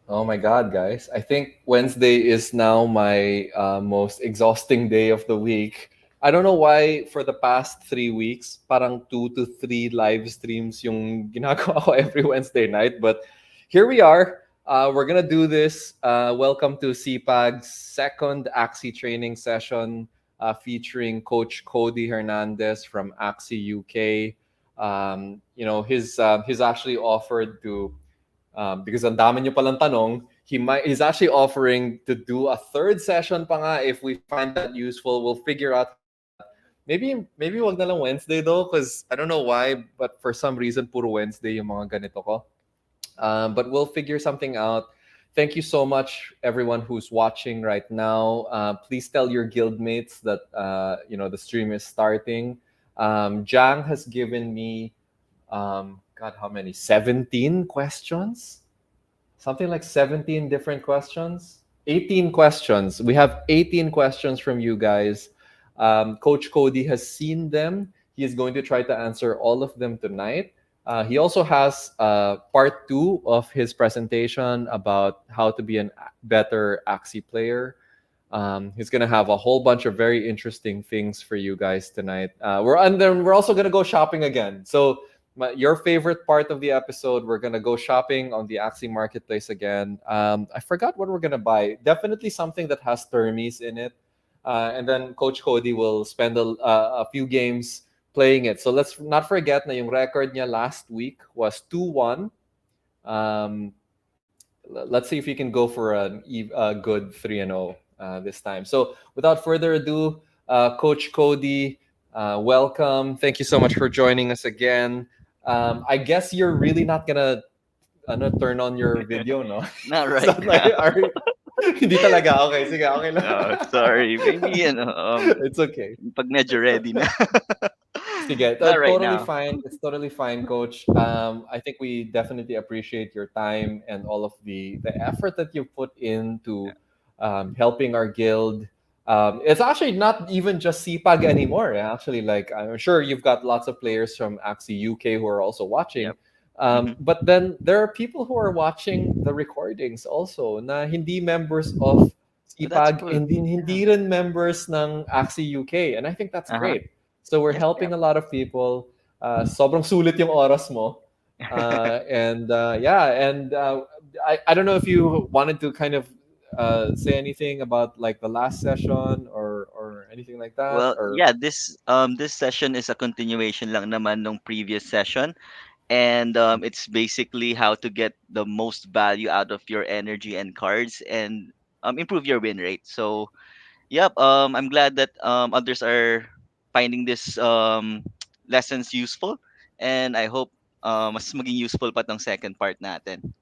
Oh my God, guys. I think Wednesday is now my most exhausting day of the week. I don't know why for the past 3 weeks, parang 2 to 3 live streams yung ginagawa ko every Wednesday night. But here we are. We're going to do this. Welcome to CPAG's second Axie training session featuring Coach Cody Hernandez from AxieUK. He's actually offered to because ang dami niyo palang tanong, he's actually offering to do a third session pa nga if we find that useful. We'll figure out how to do that. Maybe wag na lang Wednesday though, because I don't know why, but for some reason puro Wednesday yung mga ganito ko. But we'll figure something out. Thank you so much, everyone who's watching right now. Please tell your guildmates that the stream is starting. Jang has given me God, how many? 17 questions? Something like 17 different questions? 18 questions. We have 18 questions from you guys. Coach Cody has seen them. He is going to try to answer all of them tonight. He also has part two of his presentation about how to be a better Axie player. He's gonna have a whole bunch of very interesting things for you guys tonight. And then we're also gonna go shopping again. So your favorite part of the episode, we're gonna go shopping on the Axie Marketplace again. I forgot what we're gonna buy. Definitely something that has termies in it. And then Coach Cody will spend a few games playing it. So let's not forget na yung record niya last week was 2-1. Um, let's see if we can go for a good 3-0 this time. So without further ado, Coach Cody, welcome. Thank you so much for joining us again. I guess you're really not gonna turn on your video, no? Not It's right not like, now. hindi talaga. Okay, sige, okay lang. No, sorry. Maybe It's okay. pag medyo ready na. Sige, Not right totally now. fine. It's totally fine, Coach. I think we definitely appreciate your time and all of the effort that you put into helping our guild. It's actually not even just CPAG anymore. Actually, like I'm sure you've got lots of players from Axie UK who are also watching. Yep. Hmm. But then there are people who are watching the recordings also na hindi members of That's CPAG, cool. hindi Yeah. rin members ng Axie UK. And I think that's Uh-huh. great. So we're Yep, helping yep. a lot of people. Sobrang sulit yung oras mo. And yeah, and I don't know if you wanted to kind of say anything about like the last session or anything like that, Well, or yeah, this session is a continuation lang naman nung previous session, and it's basically how to get the most value out of your energy and cards and improve your win rate. So, yep, I'm glad that others are finding this lessons useful, and I hope mas maging useful pa tong second part natin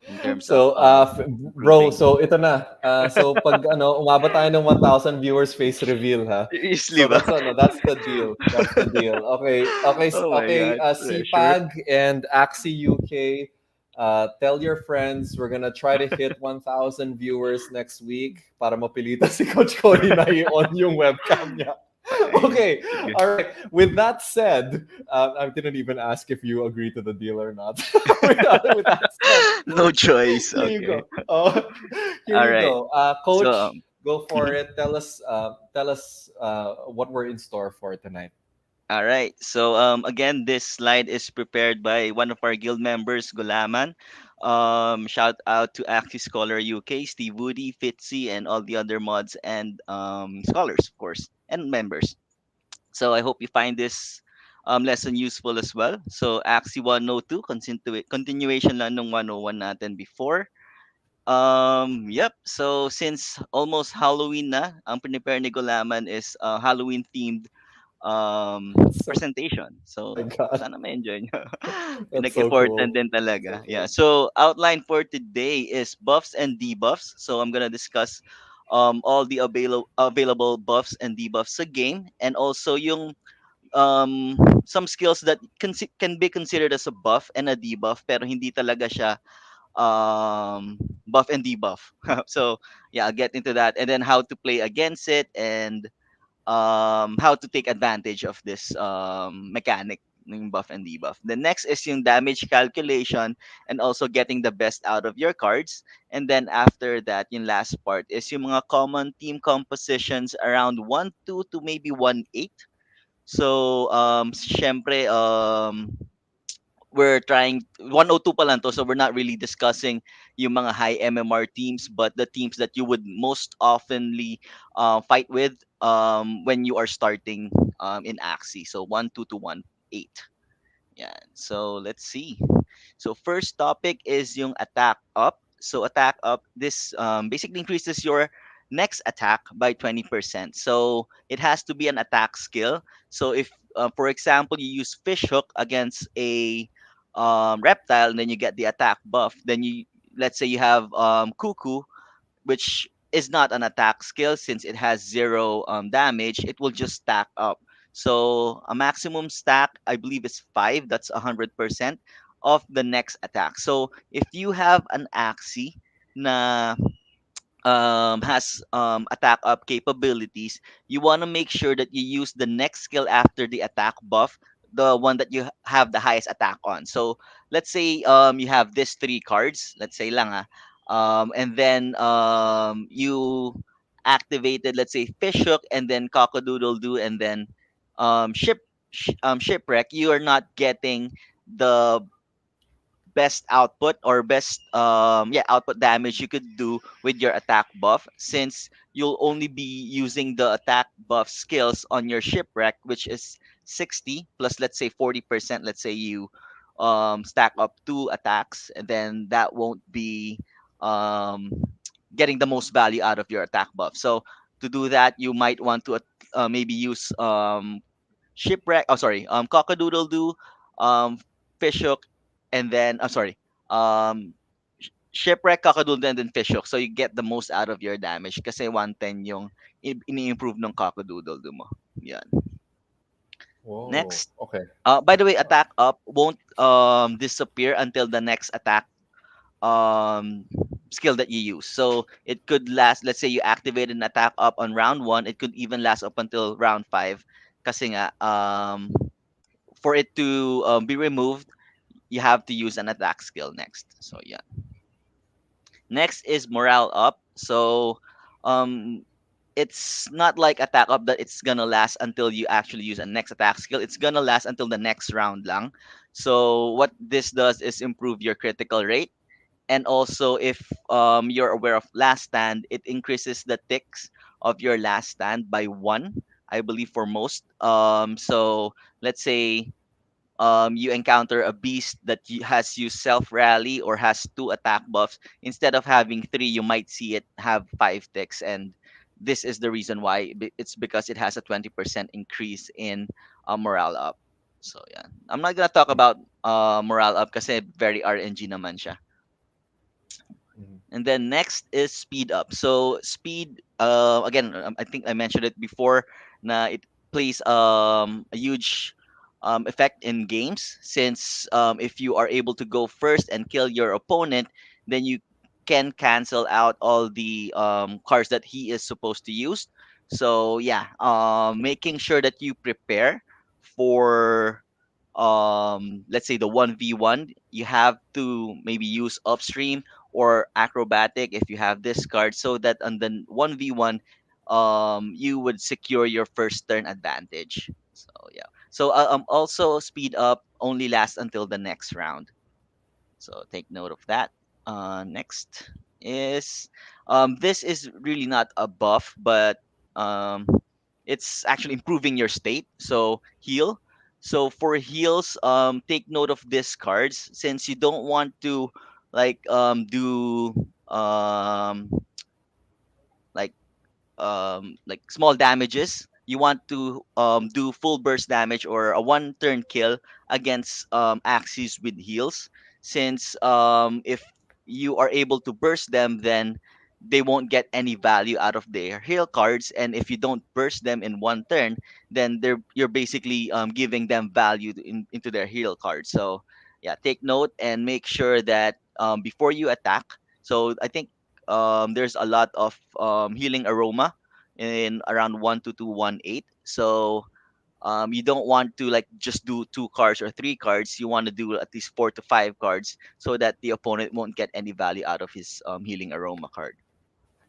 in terms of so bro, improving. so ito na. So pag umabot tayo ng 1,000 viewers face reveal ha. Seriously So ba? that's the deal. That's the deal. Okay. Okay, Oh my okay, God, pressure. CPAG and Axie UK. Tell your friends we're gonna try to hit 1,000 viewers next week para mapilitan si Coach Cody na i-on yung webcam niya. Ay, Okay, sige. all right. With that said, I didn't even ask if you agree to the deal or not. With that said, No choice. here you Okay. go. Oh, here All you right. go. So, Coach, go for mhm. it. Tell us what we're in store for tonight. All right. So, again, this slide is prepared by one of our guild members, Gulaman. Shout out to Axie Scholar UK, Steve Woody, Fitzy, and all the other mods and scholars, of course, and members. So I hope you find this lesson useful as well. So Axie 102, continuation lang nung 101 natin before. Yep. So since almost Halloween na, ang prepare ni Gulaman is Halloween themed So, presentation. my So God, sana ma-enjoy nyo. that's so Pinag-effortan cool. din So talaga. Yeah. cool. So outline for today is buffs and debuffs. So I'm gonna discuss all the available buffs and debuffs sa game, and also yung um some skills that can be considered as a buff and a debuff pero hindi talaga siya buff and debuff. So yeah, I'll get into that, and then how to play against it, and how to take advantage of this mechanic yung buff and debuff. The next is yung damage calculation and also getting the best out of your cards. And then after that, yung last part is yung mga common team compositions around 1-2 to maybe 1-8. So, syempre, we're trying 102 pa lang to, so we're not really discussing yung mga high MMR teams, but the teams that you would most oftenly fight with when you are starting in Axie. So 1-2 to 1-8. Yeah. So let's see. So first topic is yung attack up. So attack up, this basically increases your next attack by 20%. So it has to be an attack skill. So if, for example, you use fish hook against a reptile, and then you get the attack buff, then you, let's say you have cuckoo, which is not an attack skill since it has zero damage, it will just stack up. So a maximum stack, I believe, is five. That's 100% of the next attack. So if you have an Axie na has attack up capabilities, you want to make sure that you use the next skill after the attack buff, the one that you have the highest attack on. So let's say you have these three cards, let's say lang and then you activated, let's say, fish hook and then cockadoodle doo and then shipwreck. You are not getting the best output or best output damage you could do with your attack buff, since you'll only be using the attack buff skills on your shipwreck, which is 60 plus, let's say, 40%. Let's say you stack up two attacks, and then that won't be um getting the most value out of your attack buff. So to do that, you might want to maybe use shipwreck, oh sorry, cockadoodle doo, um fish hook, and then sorry, um shipwreck, cockadoodle, and then fish hook, so you get the most out of your damage kasi 110 yung ini-improve ng cockadoodle doo mo. Yan. Whoa. Next, Okay. by the way, attack up won't disappear until the next attack um skill that you use. So it could last, let's say you activate an attack up on round 1, it could even last up until round 5 kasi nga for it to be removed, you have to use an attack skill next. So yeah. Next is morale up. So um it's not like attack up that it's gonna last until you actually use a next attack skill. It's gonna last until the next round lang. So what this does is improve your critical rate, and also if you're aware of last stand, it increases the ticks of your last stand by one, I believe, for most. So let's say you encounter a beast that has used self rally or has two attack buffs, instead of having three, you might see it have five ticks. And this is the reason why. It's because it has a 20% increase in morale up. So yeah, I'm not gonna talk about morale up kasi very RNG naman siya. Mhm. And then next is speed up. So speed, again, I think I mentioned it before, na it plays a huge effect in games, since if you are able to go first and kill your opponent, then you can cancel out all the cards that he is supposed to use. So yeah, making sure that you prepare for let's say the 1v1, you have to maybe use upstream or acrobatic if you have this card, so that on the 1v1 you would secure your first turn advantage. So yeah. So also speed up only lasts until the next round, so take note of that. Next is this is really not a buff, but um, it's actually improving your state. So heal. So for heals, take note of these cards, since you don't want to do like like small damages. You want to do full burst damage or a one turn kill against axes with heals, since if you are able to burst them, then they won't get any value out of their heal cards, and if you don't burst them in one turn, then you're basically giving them value into their heal cards. So yeah, take note and make sure that before you attack. So I think there's a lot of healing aroma in around 1 to 218. So You don't want to like just do 2 cards or 3 cards. You want to do at least 4 to 5 cards so that the opponent won't get any value out of his healing aroma card.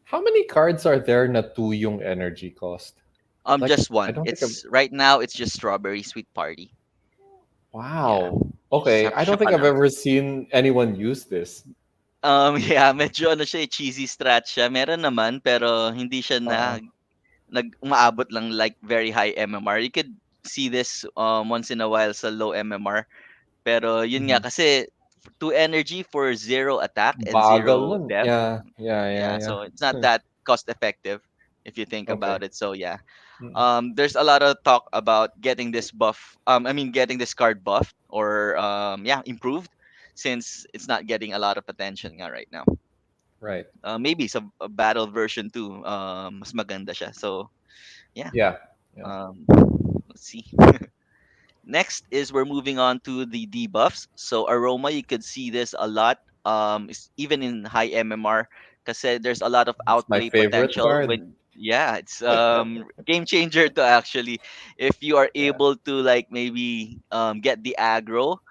How many cards are there na 2 yung energy cost? Like, Just I one. don't think I've... It's right now. It's just Strawberry Sweet Party. Yeah, Wow. you just Okay, have to I don't shuffle think I've around. ever seen anyone use this. Yeah, medyo ano siya, cheesy strat siya. Meron naman pero hindi siya Uh, umaabot lang like very high MMR. You could see this once in a while sa low MMR. Pero yun nga mhm. kasi 2 energy for 0 attack and Bagal zero nun. death. Yeah, yeah, yeah, Yeah, yeah. so it's not that cost effective if you think Okay. about it. So yeah. Mm. There's a lot of talk about getting this buff. I mean, getting this card buffed or yeah, improved, since it's not getting a lot of attention nga right now. Right. Maybe sa a battle version 2, mas maganda siya. So yeah. Yeah. Yeah. Um, let's see. Next is we're moving on to the debuffs. So aroma, you could see this a lot. Even in high MMR, because there's a lot of It's my outplay favorite potential card. when yeah, it's game changer to actually if you are Yeah. able to like maybe get the aggro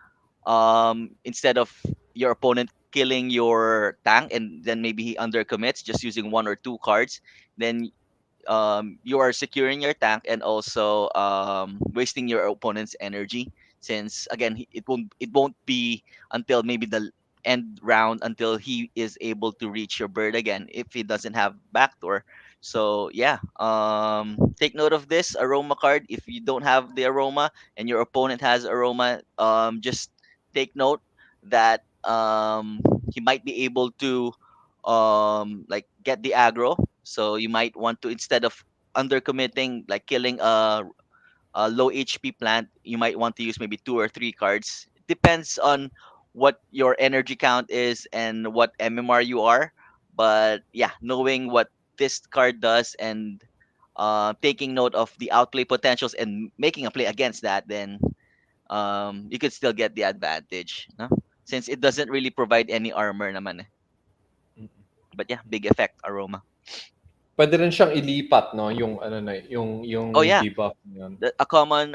instead of your opponent killing your tank and then maybe he undercommits just using 1 or 2 cards, then you are securing your tank and also wasting your opponent's energy, since again it won't be until maybe the end round until he is able to reach your bird again if he doesn't have backdoor. So yeah, take note of this aroma card. If you don't have the aroma and your opponent has aroma, just take note that he might be able to like get the aggro. So you might want to, instead of undercommitting, like killing a low HP plant, you might want to use maybe 2 or 3 cards. It depends on what your energy count is and what MMR you are. But yeah, knowing what this card does and taking note of the outplay potentials and making a play against that, then you could still get the advantage, no? Since it doesn't really provide any armor naman. Eh. Mm. But yeah, big effect aroma. Pwede rin siyang ilipat, no? Yung ano na, yung Oh yeah, debuff na yun. a common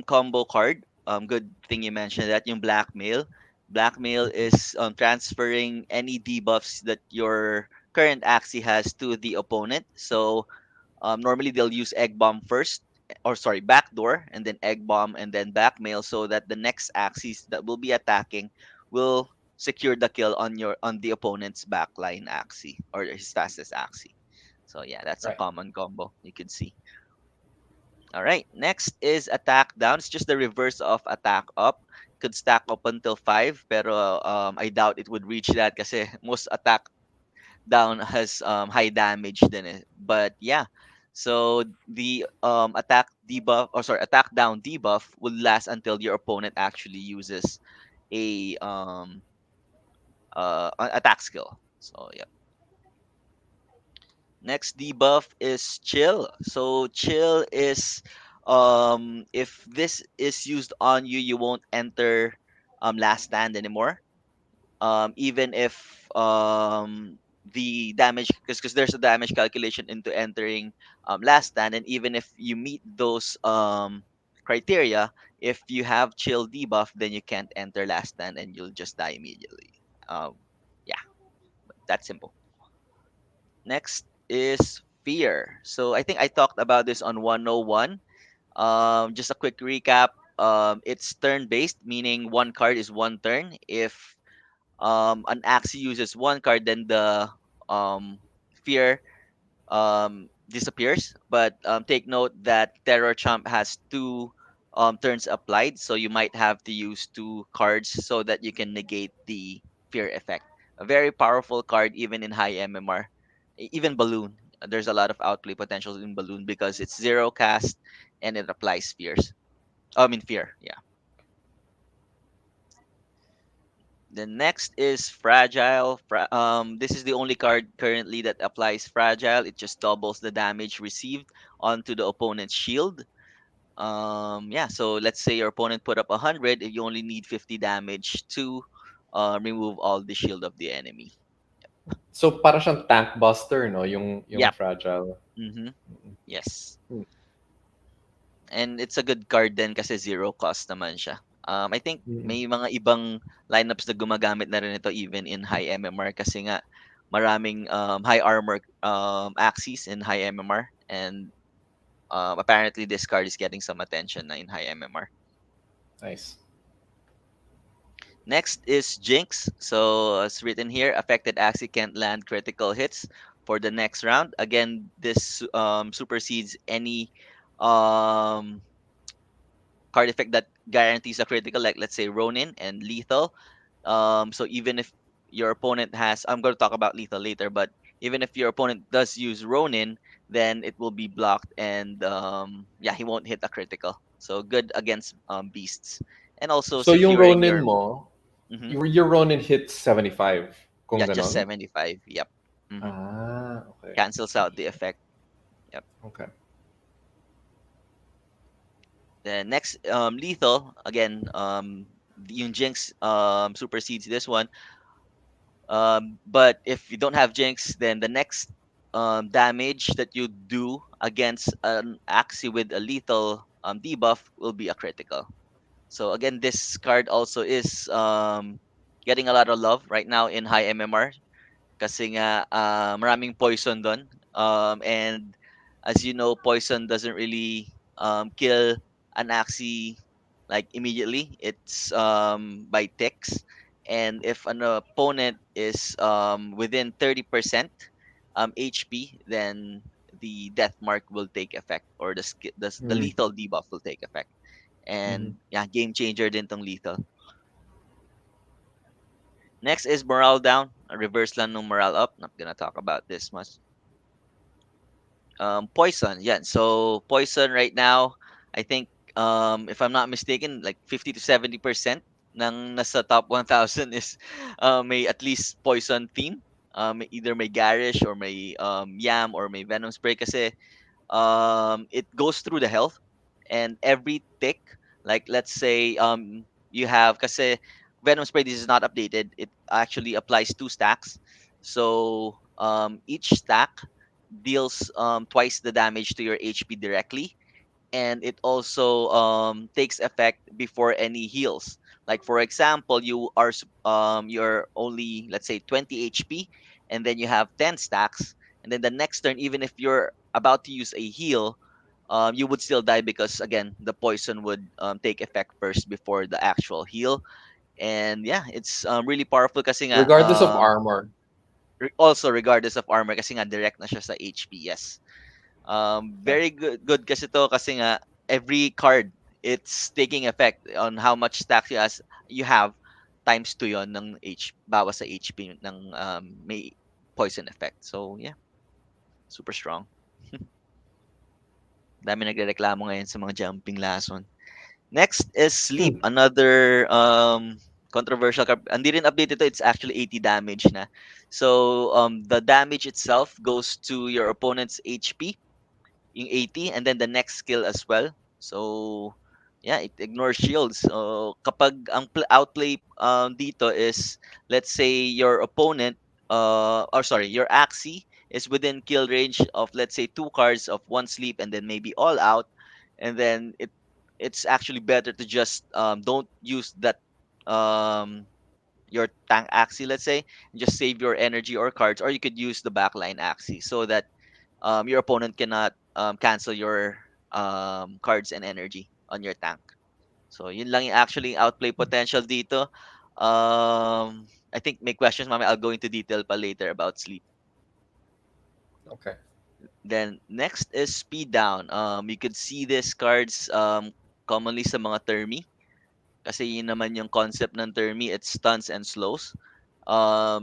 combo card. Good thing you mentioned that yung blackmail. Blackmail is transferring any debuffs that your current Axie has to the opponent. So normally they'll use egg bomb first, or sorry, backdoor, and then egg bomb, and then blackmail, so that the next Axies that will be attacking will secure the kill on the opponent's backline Axie or his fastest Axie. So yeah, that's a Right. common combo you can see. All right. Next is attack down. It's just the reverse of attack up. Could stack up until 5, pero I doubt it would reach that kasi most attack down has high damage din eh. But yeah. So the attack down debuff will last until your opponent actually uses a attack skill. So yeah. Next debuff is chill. So chill is if this is used on you, you won't enter last stand anymore. Even if the damage, because there's a damage calculation into entering last stand, and even if you meet those criteria, if you have chill debuff, then you can't enter last stand and you'll just die immediately. Yeah, that's simple. Next is fear. So I think I talked about this on 101. Just a quick recap. It's turn based, meaning one card is one turn. If an Axie uses one card, then the fear disappears. But take note that Terror Chump has 2 turns applied, so you might have to use 2 cards so that you can negate the fear effect. A very powerful card, even in high MMR. Even Balloon. There's a lot of outplay potential in Balloon because it's 0 cast and it applies fears. I mean, fear. Yeah. The next is fragile. This is the only card currently that applies fragile. It just doubles the damage received onto the opponent's shield. Yeah. So let's say your opponent put up 100, if you only need 50 damage to remove all the shield of the enemy. So, para siyang tank buster, no? Yung Yep. fragile. Mm-hmm. Yes. Hmm. and it's a good card din kasi zero cost naman siya. I think Mm. may mga ibang lineups na gumagamit na rin ito even in high MMR kasi nga maraming high armor Axies in high MMR, and apparently this card is getting some attention na in high MMR. Nice. Next is Jinx. So it's written here, affected Axie can't land critical hits for the next round. Again, this supersedes any um, card effect that guarantees a critical, like let's say Ronin and lethal. So even if your opponent has, I'm going to talk about lethal later, but even if your opponent does use Ronin, then it will be blocked, and yeah, he won't hit a critical. So good against beasts, and also So yung securing Ronin your. mo, Mhm. your Ronin hits 75 kung Yeah, just ganon. 75. Yep. Okay. Cancels out the effect. Yep. Okay. Then next, lethal again. Yung Jinx supersedes this one. But if you don't have Jinx, then the next damage that you do against an Axie with a lethal debuff will be a critical. So again, this card also is getting a lot of love right now in high MMR kasi nga maraming poison doon. And as you know, poison doesn't really kill an Axie like immediately. It's by ticks. And if an opponent is within 30% HP, then the death mark will take effect, or the Mm. lethal debuff will take effect. Mhm. And yeah, game changer din tong lethal. Next is morale down. A reverse lang ng morale up. Not gonna talk about this much. Poison, yeah. So poison right now, I think if I'm not mistaken, like 50 to 70% ng nasa top 1,000 is may at least poison theme. Either may garish or may yam or may venom spray kasi it goes through the health, and every tick, like let's say you have kasi venom spray, this is not updated, it actually applies 2 stacks. So each stack deals twice the damage to your HP directly, and it also takes effect before any heals. Like for example, you're only, let's say, 20 HP, and then you have 10 stacks, and then the next turn, even if you're about to use a heal, you would still die because again the poison would take effect first before the actual heal. And yeah, it's really powerful kasi nga Regardless of armor. also regardless of armor kasi nga direct na siya sa HP. Yes. Okay. Very good kasi to kasi nga every card it's taking effect on how much stacks you have times 2 yon ng bawas sa HP ng may poison effect. So yeah, super strong. Dami nagrereklamo ngayon sa mga jumping lason. Next is sleep, Hmm. another controversial card. Hindi rin update ito, it's actually 80 damage na. So the damage itself goes to your opponent's HP, yung 80, and then the next skill as well. So yeah, it ignores shields. So kapag ang outplay dito is, let's say your opponent or sorry, your Axie is within kill range of, let's say, 2 cards of 1 sleep and then maybe all out, and then it's actually better to just don't use that um your tank Axie, let's say, and just save your energy or cards, or you could use the backline Axie so that your opponent cannot cancel your cards and energy on your tank. So yun lang yung actually outplay potential dito. I think may questions, mami. I'll go into detail pa later about sleep. Okay. Then next is speed down. You could see these cards commonly sa mga termi. Kasi yun naman yung concept ng termi, it stuns and slows.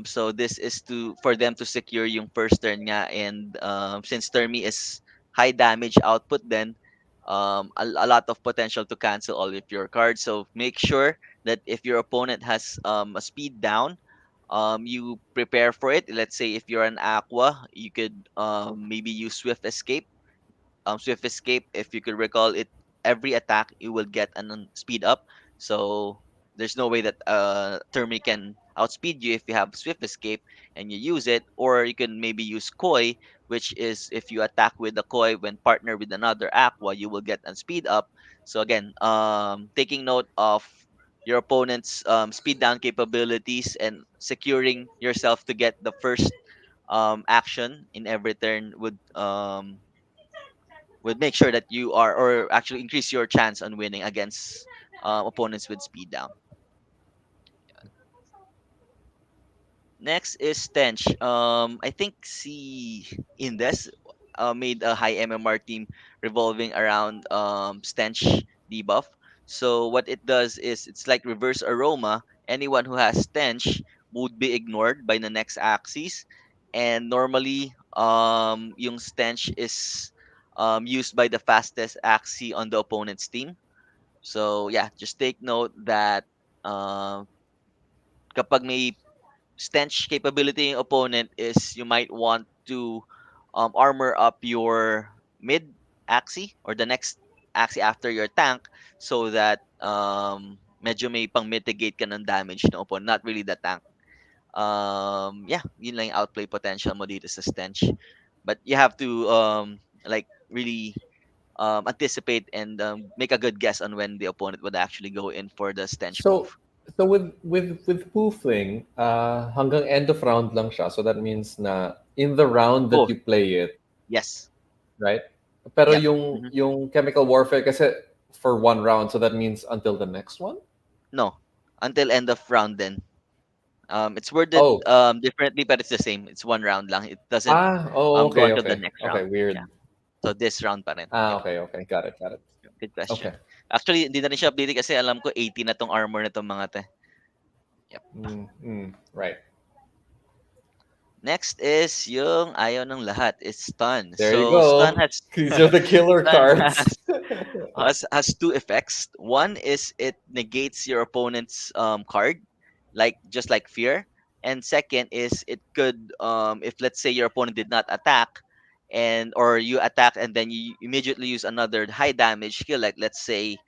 So this is to for them to secure yung first turn nga, and since termi is high damage output, then a lot of potential to cancel all of your cards. So make sure that if your opponent has a speed down, you prepare for it. Let's say if you're an aqua, you could maybe use swift escape. Swift escape, if you could recall it, every attack you will get an speed up. So there's no way that Termi can outspeed you if you have swift escape and you use it. Or you can maybe use Koi, which is if you attack with a koi when partnered with another aqua, you will get a speed up. So again, taking note of your opponent's speed down capabilities and securing yourself to get the first action in every turn would make sure that you are, or actually increase your chance on winning against opponents with speed down. Next is Stench. I think si Indes made a high MMR team revolving around Stench debuff. So what it does is it's like reverse aroma. Anyone who has Stench would be ignored by the next axis. And normally, yung Stench is used by the fastest axis on the opponent's team. So yeah, just take note that uh, kapag may stench capability yung opponent is you might want to armor up your mid axie or the next axie after your tank so that medyo may pang mitigate ka ng damage ng opponent, not really the tank. Yeah, yun lang yung outplay potential mo dito sa stench. But you have to like really anticipate and make a good guess on when the opponent would actually go in for the stench move. So so with poofing, hanggang end of round lang siya. So that means na in the round that Oh, you play it, yes. right? Pero Yep. yung chemical warfare kasi for one round, so that means until the next one? No, until end of round then. It's worded Oh. differently, but it's the same. It's one round lang. It doesn't Oh, go okay, until the okay. next Okay, round. Yeah. weird. So this round pa rin. Yep. Okay, okay. Got it, got it. Good question. Okay. Actually, hindi na rin siya updated kasi alam ko 80 na tong armor na tong mga te. Yep. Right. Next is yung ayaw ng lahat is stun. There you So stun go. has These are the killer stun cards. has two effects. One is it negates your opponent's card, like just like fear. And second is it could if let's say your opponent did not attack and or you attack and then you immediately use another high damage skill, like let's say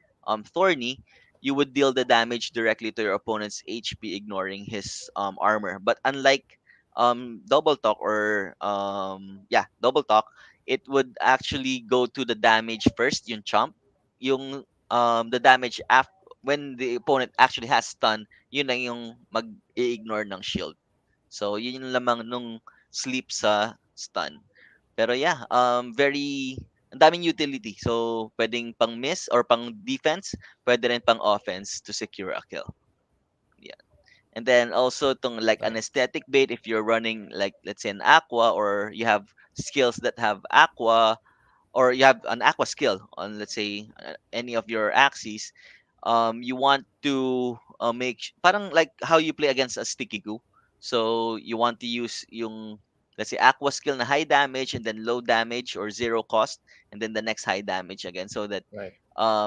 thorny, you would deal the damage directly to your opponent's HP, ignoring his armor. But unlike double talk or double talk, it would actually go to the damage first, yung chomp. Yung the damage when the opponent actually has stun, yun lang yung mag-i-ignore ng shield. So yun yung lamang nung sleep sa stun. Pero yeah, very ang daming utility. So pwedeng pang miss or pang defense, pwede rin pang offense to secure a kill. Yeah. And then also tong like an Nice. aesthetic bait, if you're running like let's say an aqua or you have skills that have aqua, or you have an aqua skill on let's say any of your axes, you want to parang like how you play against a sticky goo. So you want to use yung let's say aqua skill na high damage and then low damage or zero cost and then the next high damage again, so that Right.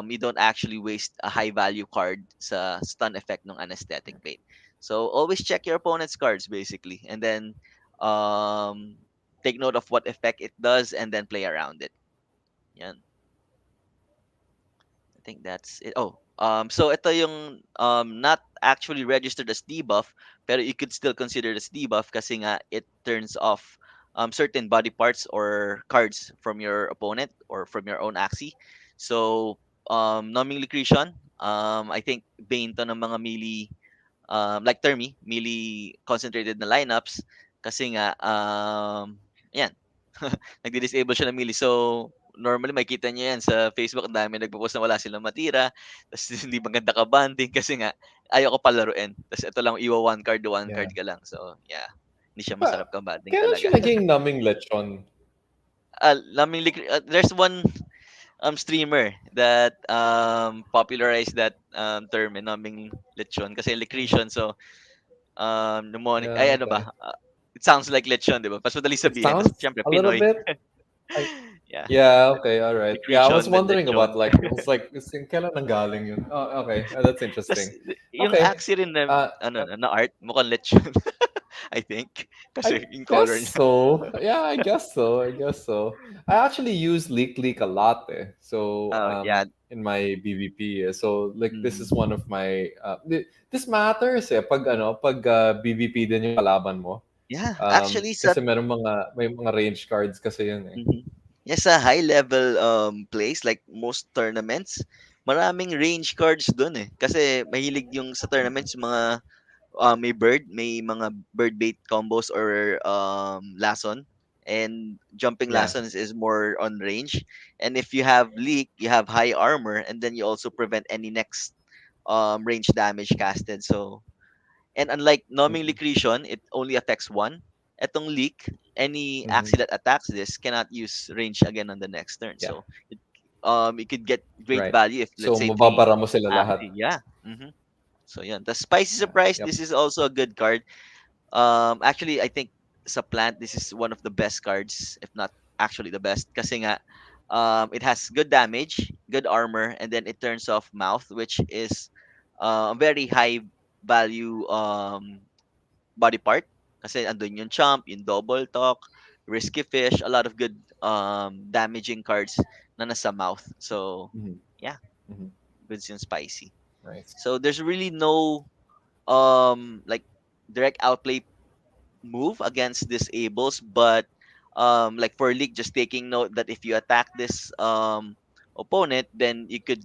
you don't actually waste a high value card sa stun effect ng anesthetic bait. So always check your opponent's cards basically, and then um, take note of what effect it does and then play around it. Yan. I think that's it. Oh, so ito yung not actually registered as debuff, pero you could still consider it as debuff kasi nga it turns off certain body parts or cards from your opponent or from your own axie. So, numbing Lucretion, I think bane to ng mga melee, like Termi, melee concentrated na lineups kasi nga, yan, nagdi-disable siya ng melee. So, normally makita niyo yan sa Facebook, ang dami nagpo-post na wala silang matira, tapos hindi maganda ka banding kasi nga ayaw ko palaruin. Tapos ito lang one card Yeah. ka lang. So, yeah. Hindi siya Ah, masarap ka banding kailan siya talaga. naging numbing lechon? There's one streamer that popularized that term, naming lechon kasi Licretion. So, mnemonic Yeah, ay ano okay. ba? It sounds like lechon, 'di ba? Mas madali It sabihin kasi sounds syempre a little Pinoy. bit. I, Yeah. yeah, okay, all right. Yeah, I was Licretion then wondering about lechon. like, I was like, kailan nanggaling yun? Oh, okay. That's Tas interesting. yung Okay. Axie rin na Uh, ano na art mukhang lechon. I think I kasi yung guess color niya. so. Yeah, I guess so. I guess so. I actually use Leak a lot. So Oh, yeah. in my BVP. So like this is one Mm. of my this matters pag BVP din yung kalaban mo. Yeah, actually sa Kasi may mga range cards kasi yun eh. mhm. Yeah, sa high level place like most tournaments, maraming range cards dun eh. Kasi mahilig yung sa tournaments yung mga may mga bird bait combos or lason, and jumping Yeah. lasons is more on range. And if you have leak, you have high armor, and then you also prevent any next range damage casted. So, and unlike numbing Mhm. liquidation, it only affects one. Etong leak, any Mhm. axie that attacks this cannot use range again on the next turn. Yeah. So you could get great Right. value if So let's say three mababara mo sila lahat. axie. Yeah. So yeah, the spicy Yeah. surprise. Yep. This is also a good card. Actually, I think sa plant, this is one of the best cards, if not actually the best. Kasi nga, it has good damage, good armor, and then it turns off mouth, which is a very high value body part. Kasi andun yung chomp, yung double talk, risky fish, a lot of good damaging cards na nasa mouth. So, Mhm. yeah, Mhm. good yung spicy. Nice. So there's really no like direct outplay move against disables, but like for league, just taking note that if you attack this opponent, then you could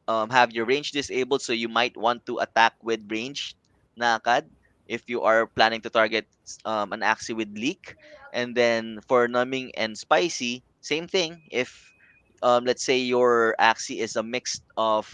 have your range disabled, so you might want to attack with range nakad if you are planning to target an axie with leak. And then for numbing and spicy, same thing. If let's say your axie is a mix of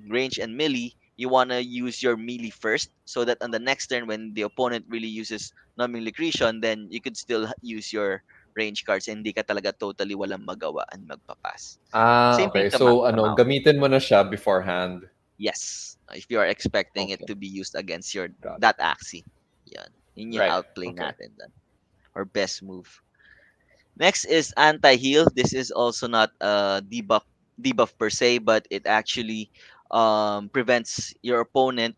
range and melee, you want to use your melee first, so that on the next turn when the opponent really uses numbing liquidation, then you could still use your range cards, and hindi ka talaga totally walang magawa and magpapas. Ah, Same thing okay. sa So sa ano, mouth. gamitin mo na siya beforehand. Yes, if you are expecting it Okay. to be used against your Got it. that axie. Yan. Yun yung Right. outplay Okay. natin dun. Or best move. Next is anti-heal. This is also not a debuff per se, but it actually prevents your opponent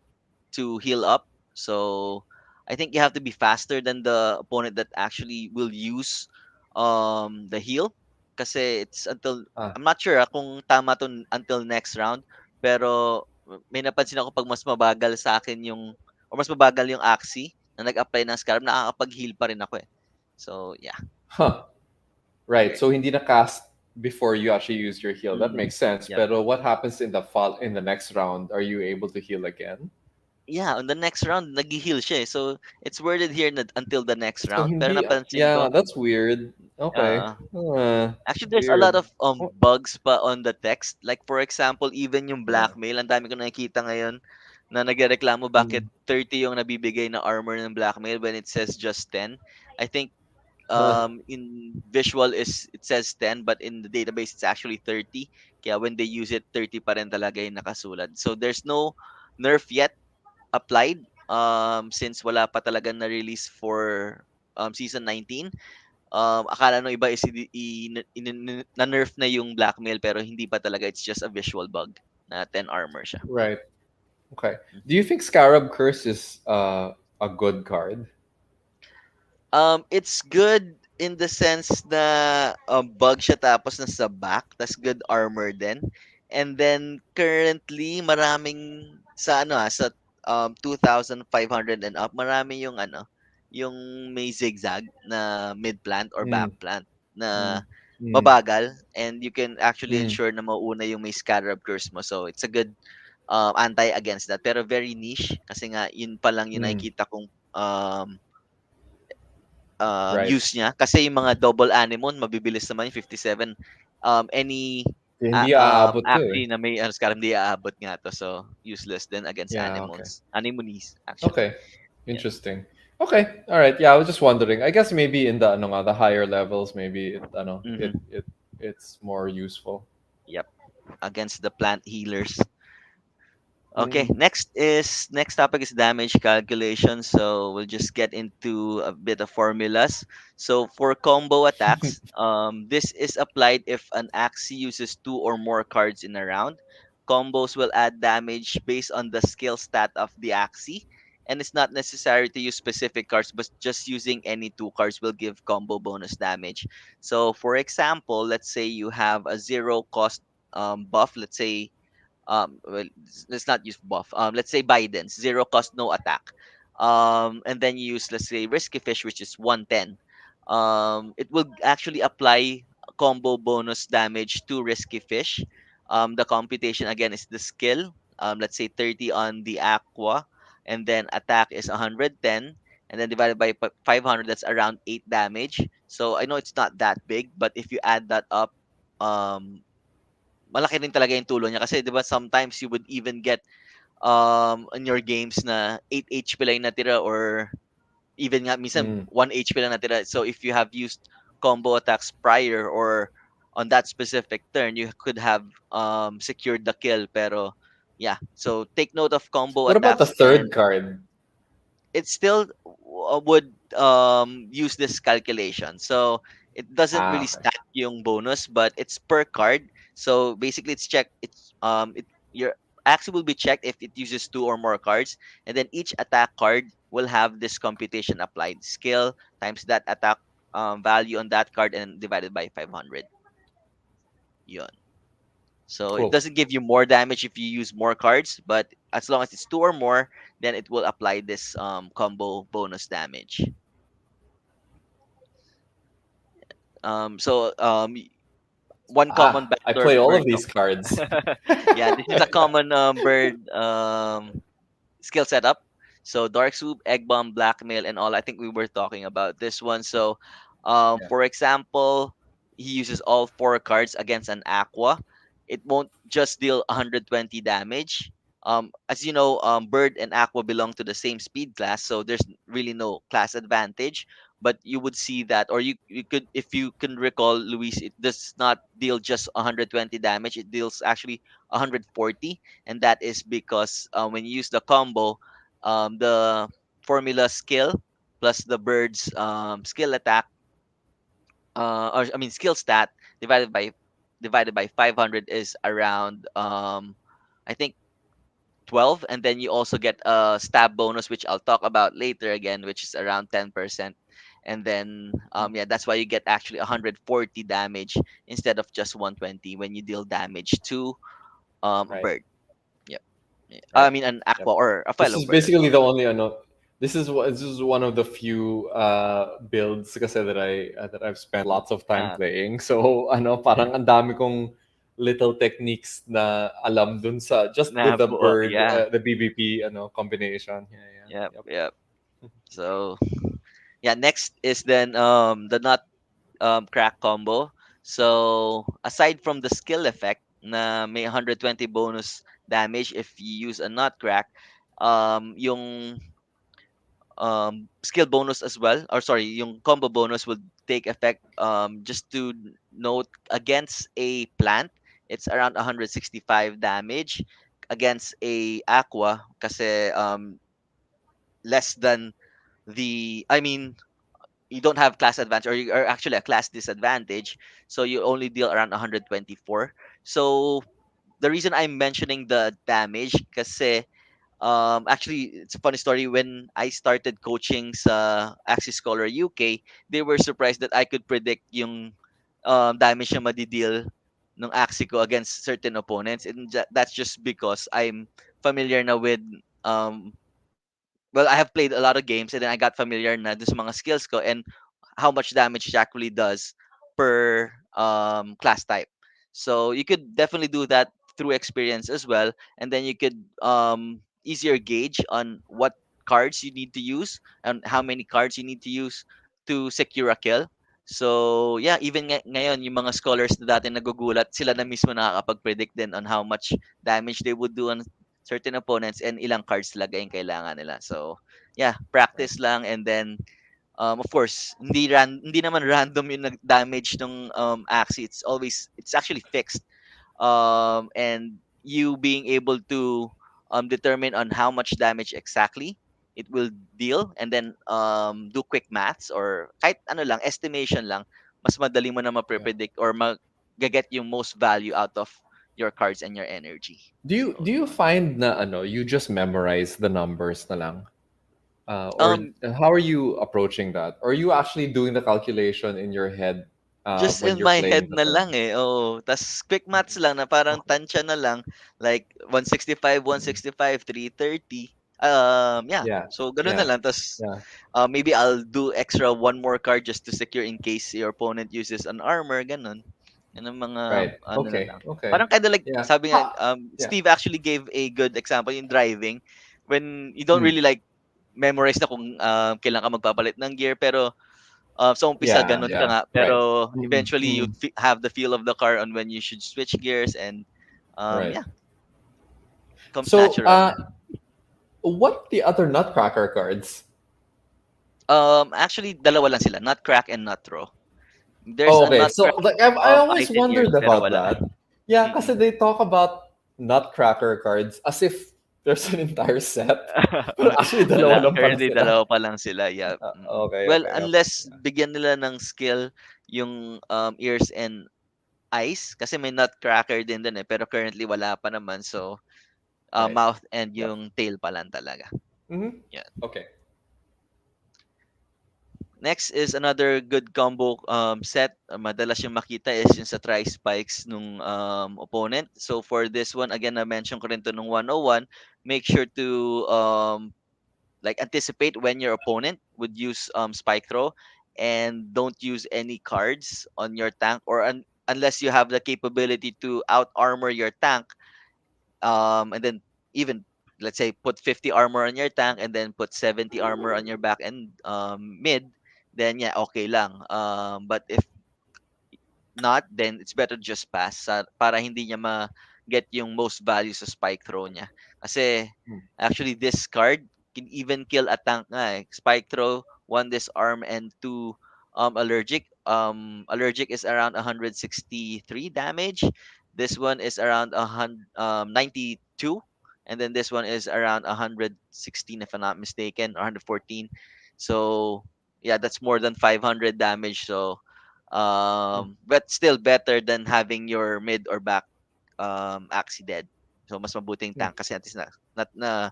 to heal up. So I think you have to be faster than the opponent that actually will use the heal. Kasi it's until Ah. I'm not sure kung tama to until next round, pero may napansin ako pag mas mabagal sa akin yung or mas mabagal yung Axie na nag-apply ng Scarab, nakakapag-heal pa rin ako eh. So yeah. Huh. Right. Okay. So hindi na cast before you actually use your heal. That Mm-hmm. makes sense. Yep. Pero what happens in the next round? Are you able to heal again? Yeah, on the next round, nag-heal siya eh. So, it's worded here na until the next So round. Pero hindi napansin yeah, ko, that's weird. Okay. uh, actually, there's a lot Weird. of Oh, bugs pa on the text. Like for example, even yung yeah. blackmail, ang dami ko nakikita ngayon na nagrereklamo bakit Mm. 30 yung nabibigay na armor ng blackmail when it says just 10. I think Huh. in visual is it says 10, but in the database it's actually 30. Kaya when they use it, 30 pa rin talaga yung nakasulat. So there's no nerf yet applied since wala pa talaga na release for season 19. Akala no iba is na-nerf na yung blackmail, pero hindi pa talaga, it's just a visual bug na 10 armor siya. Right. Okay. Mhm. Do you think Scarab Curse is a good card? It's good in the sense na bug siya tapos nasa back, tas good armor din. And then currently maraming sa sa 2,500 and up, marami yung yung may zigzag na mid plant or back Mm. plant na Mm. Mm. mabagal, and you can actually Mm. ensure na mauna yung may scarab curse mo. So it's a good anti against that, pero very niche kasi nga yun pa lang yung Mm. nakikita kong Right. use niya, kasi yung mga double anemon mabibilis naman yung 57. Any Hindi aabot to eh. Axie na may scarab, hindi aabot nga to, so useless din against Yeah, okay. anemonies actually. Okay. Yeah. Interesting. Okay. All right. Yeah, I was just wondering. I guess maybe in the ano nga, the higher levels, maybe it ano, Mm-hmm. it's more useful. Yep, against the plant healers. Okay, Mm. next topic is damage calculation. So we'll just get into a bit of formulas. So for combo attacks, this is applied if an Axie uses two or more cards in a round. Combos will add damage based on the skill stat of the Axie, and it's not necessary to use specific cards, but just using any two cards will give combo bonus damage. So for example, let's say you have a zero cost buff. Let's say well, let's not use buff. Let's say Biden's zero cost no attack. and then you use, let's say, risky fish, which is 110. It will actually apply combo bonus damage to risky fish. The computation again is the skill. Let's say 30 on the aqua, and then attack is 110, and then divided by 500, that's around 8 damage. So I know it's not that big, but if you add that up, um, malaki rin talaga yung tulong niya. Kasi 'di ba sometimes you would even get in your games na 8 HP lang yung natira, or even nga minsan Mm. 1 HP lang natira. So if you have used combo attacks prior or on that specific turn, you could have secured the kill. Pero yeah, so take note of combo What about the attacks, third and card? it still would use this calculation. So it doesn't Ah, really okay. stack yung bonus, but it's per card. So basically, it's checked. Your Axie will be checked if it uses 2 or more cards, and then each attack card will have this computation applied. Skill times that attack value on that card and divided by 500. Yun. So it Cool. doesn't give you more damage if you use more cards, but as long as it's 2 or more, then it will apply this combo bonus damage. So one common Ah, I backdoor play all of bird. these cards. Yeah, this is a common bird skill setup. So Dark Soup, Egg Bomb, Blackmail, and all. I think we were talking about this one. So, Yeah. for example, he uses all 4 cards against an Aqua. It won't just deal 120 damage. As you know, Bird and Aqua belong to the same speed class, so there's really no class advantage. But you would see that, or you could, if you can recall, Luis, it does not deal just 120 damage. It deals actually 140, and that is because when you use the combo, the formula skill plus the bird's skill attack, or I mean skill stat divided by 500 is around I think 12, and then you also get a stab bonus, which I'll talk about later again, which is around 10%. And then yeah, that's why you get actually 140 damage instead of just 120 when you deal damage to a Right. bird. Yep. Yeah. I Right. mean an Yep. aqua or a This fellow is bird as basically well. the only ano. This is one of the few builds kasi that I've spent lots of time Ah, playing. So ano, parang ang dami kong little techniques na alam dun sa just with the nabuo, bird, yeah. the BBP ano combination. Yeah, yeah. Yep, Yep. yep. So yeah, next is then the nut crack combo. So aside from the skill effect na may 120 bonus damage if you use a nut crack, yung skill bonus as well, or sorry, yung combo bonus would take effect, just to note, against a plant it's around 165 damage, against a aqua kasi less than the, I mean, you don't have class advantage, or you are actually a class disadvantage, so you only deal around 124. So the reason I'm mentioning the damage kasi actually it's a funny story. When I started coaching sa Axie Scholar UK, they were surprised that I could predict yung damage na madideal ng Axie ko against certain opponents, and that's just because I'm familiar na with um well, I have played a lot of games, and then I got familiar na dun sa mga skills ko and how much damage it actually does per class type. So you could definitely do that through experience as well, and then you could easier gauge on what cards you need to use and how many cards you need to use to secure a kill. So yeah, even ngayon yung mga scholars na dati nagugulat, sila na mismo nakakapag-predict din on how much damage they would do on certain opponents and ilang cards talaga yung kailangan nila. So, yeah, Right. practice lang, and then of course, hindi naman random yung nag-damage ng Axie. It's actually fixed. And you being able to determine on how much damage exactly it will deal, and then do quick maths or kahit ano lang, estimation lang, mas madali mo na Yeah. ma-predict or mag-get yung most value out of your cards and your energy. Do So, you find na ano, you just memorize the numbers na lang? Or um how are you approaching that? Or are you actually doing the calculation in your head just when in you're my playing head the na lang tournament? eh. Oo. Tas quick maths lang na parang Okay. tansya na lang. Like 165, Mm. 165, 330. Yeah. Yeah, So ganun na yeah, lang. Tas yeah. maybe I'll do extra one more card just to secure in case your opponent uses an armor, ganun. Yan ang mga Right. ano na Okay. lang. Okay. Parang kind of like Yeah. sabi nga Ha. Yeah. Steve actually gave a good example in driving when you don't Mm. really like memorize na kung kailan ka magpapalit ng gear pero sa umpisa Yeah. ganun ka Yeah. nga Right. pero Mm, eventually you mm, have the feel of the car on when you should switch gears and right. yeah, comes So, natural na. what the other Nutcracker cards? Actually dalawa lang sila, not crack and not throw. There's Oh, a okay. not So, crack like, I always fighting ears wondered pero about wala. that. Yeah, because Mm. they talk about Nutcracker cards as if there's an entire set. But actually, dalawa Wala, lang pala currently sila. dalawa pa lang sila, yeah. Okay. Well, Okay. Okay. unless bigyan nila ng skill yung ears and eyes kasi may nutcracker din dun eh, pero currently wala pa naman so Right. mouth and Yep. yung tail pa lang talaga. Mm-hmm. Yeah. Okay. Next is another good combo set. Madalas yung makita is yung sa tri-spikes nung opponent. So for this one, again, na-mention ko rin to nung 101, make sure to like anticipate when your opponent would use spike throw and don't use any cards on your tank or unless you have the capability to out armor your tank and then even let's say put 50 armor on your tank and then put 70 armor on your back and mid, then yeah, okay lang. But if not, then it's better to just pass para hindi niya ma-get yung most value sa spike throw niya. Kasi Mm, actually this card can even kill a tank nga eh. Spike throw, 1 disarm, and 2 allergic. Allergic is around 163 damage. This one is around 92. And then this one is around 116 if I'm not mistaken, or 114. So yeah, that's more than 500 damage. So mm, but still better than having your mid or back Axie dead. So mas mabuting mm, tank kasi at least na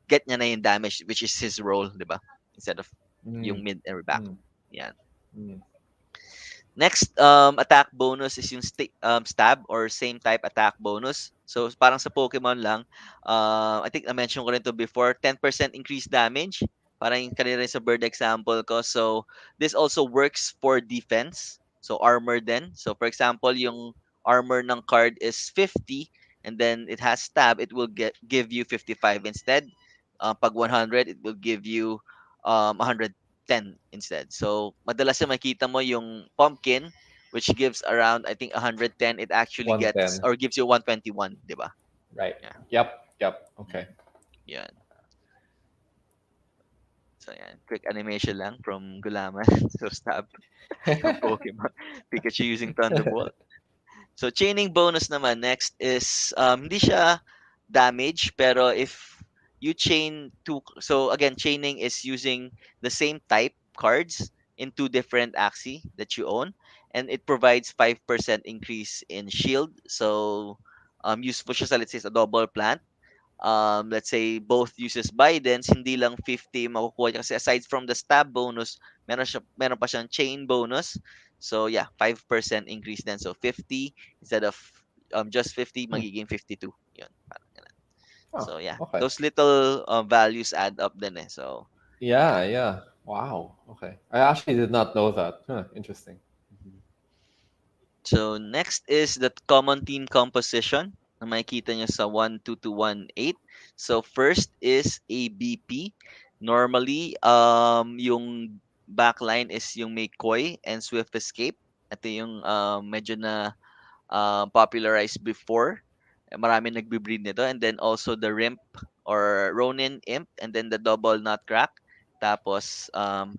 get niya na yung damage which is his role, 'di ba? Instead of mm, yung mid or back. mm, Yan. mm. Next attack bonus is yung stab or same type attack bonus. So parang sa Pokemon lang, I think na-mention ko rin to before, 10% increased damage. Parang yung kanina rin sa bird example ko. So this also works for defense. So armor din. So for example, yung armor ng card is 50 and then it has stab, it will give you 55 instead. Pag 100, it will give you 110 instead. So, madalas na makita mo yung pumpkin which gives around I think 110, it actually gets 110. or gives you 121, 'di ba? Right. Yeah. Yep. Yep. Okay. Mm. Yan. So yan, quick animation lang from Gulaman. So stab ng Pokemon. Pikachu using Thunderbolt. So chaining bonus naman next is hindi siya damage pero if you chain two, so again chaining is using the same type cards in two different axes that you own and it provides 5% increase in shield. So useful siya sa let's say sa double plant. Let's say both uses Bidens, hindi lang 50 makukuha niya kasi aside from the stab bonus, meron pa siyang chain bonus. So yeah, 5% increase din. So 50 instead of just 50 Hmm. magiging 52. 'Yun, parang ganun. Oh, So yeah, okay. those little values add up din eh. So Yeah, yeah. yeah. Wow. Okay. I actually did not know that. Huh, interesting. Mhm. So next is the common team composition na makikita nyo sa 12218. So first is ABP. Normally, yung backline is yung may Koi and Swift Escape. Ito yung medyo na popularized before. Marami nagbe-breed nito. And then also the Rimp or Ronin Imp and then the double Nutcrack. Tapos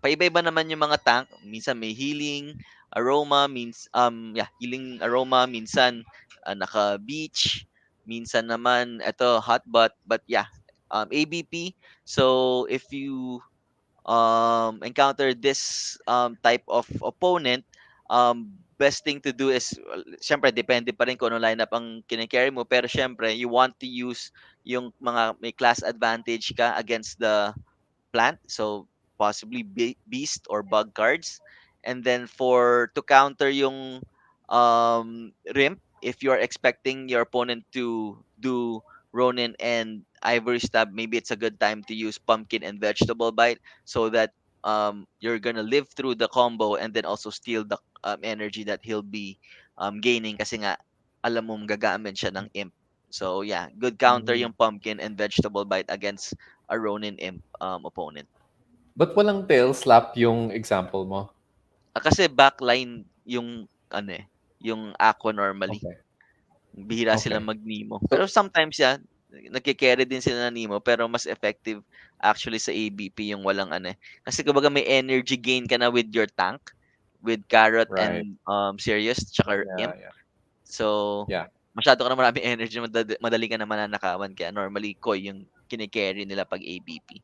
paiba-iba naman yung mga tank. Minsan may healing aroma healing aroma minsan naka beach, minsan naman ito hot but yeah, ABP. So if you encounter this type of opponent, best thing to do is, well, syempre, depende pa rin kung ano lineup ang kine-carry mo. Pero syempre, you want to use yung mga may class advantage ka against the plant. So, possibly beast or bug cards. And then to counter yung rimp, if you're expecting your opponent to do Ronin and Ivory Stab, maybe it's a good time to use Pumpkin and Vegetable Bite so that you're gonna live through the combo and then also steal the energy that he'll be gaining kasi nga alam mong gagamit siya ng Imp. So yeah, good counter Mm. yung Pumpkin and Vegetable Bite against a Ronin Imp opponent. But walang tail slap yung example mo. Kasi backline yung ano yung Aqua normally. Okay. Bihira sila Okay. mag-Nemo. Pero So, sometimes yan, nagke-carry din sila ng Nemo pero mas effective actually sa ABP yung walang ano eh. Kasi kumbaga may energy gain ka na with your tank, with Carrot right. and Sirius, tsaka Yeah, Imp. yeah. So, Yeah. masyado ka na maraming energy, madali ka na mananakawan. Kaya normally, Koi yung kine-carry nila pag ABP.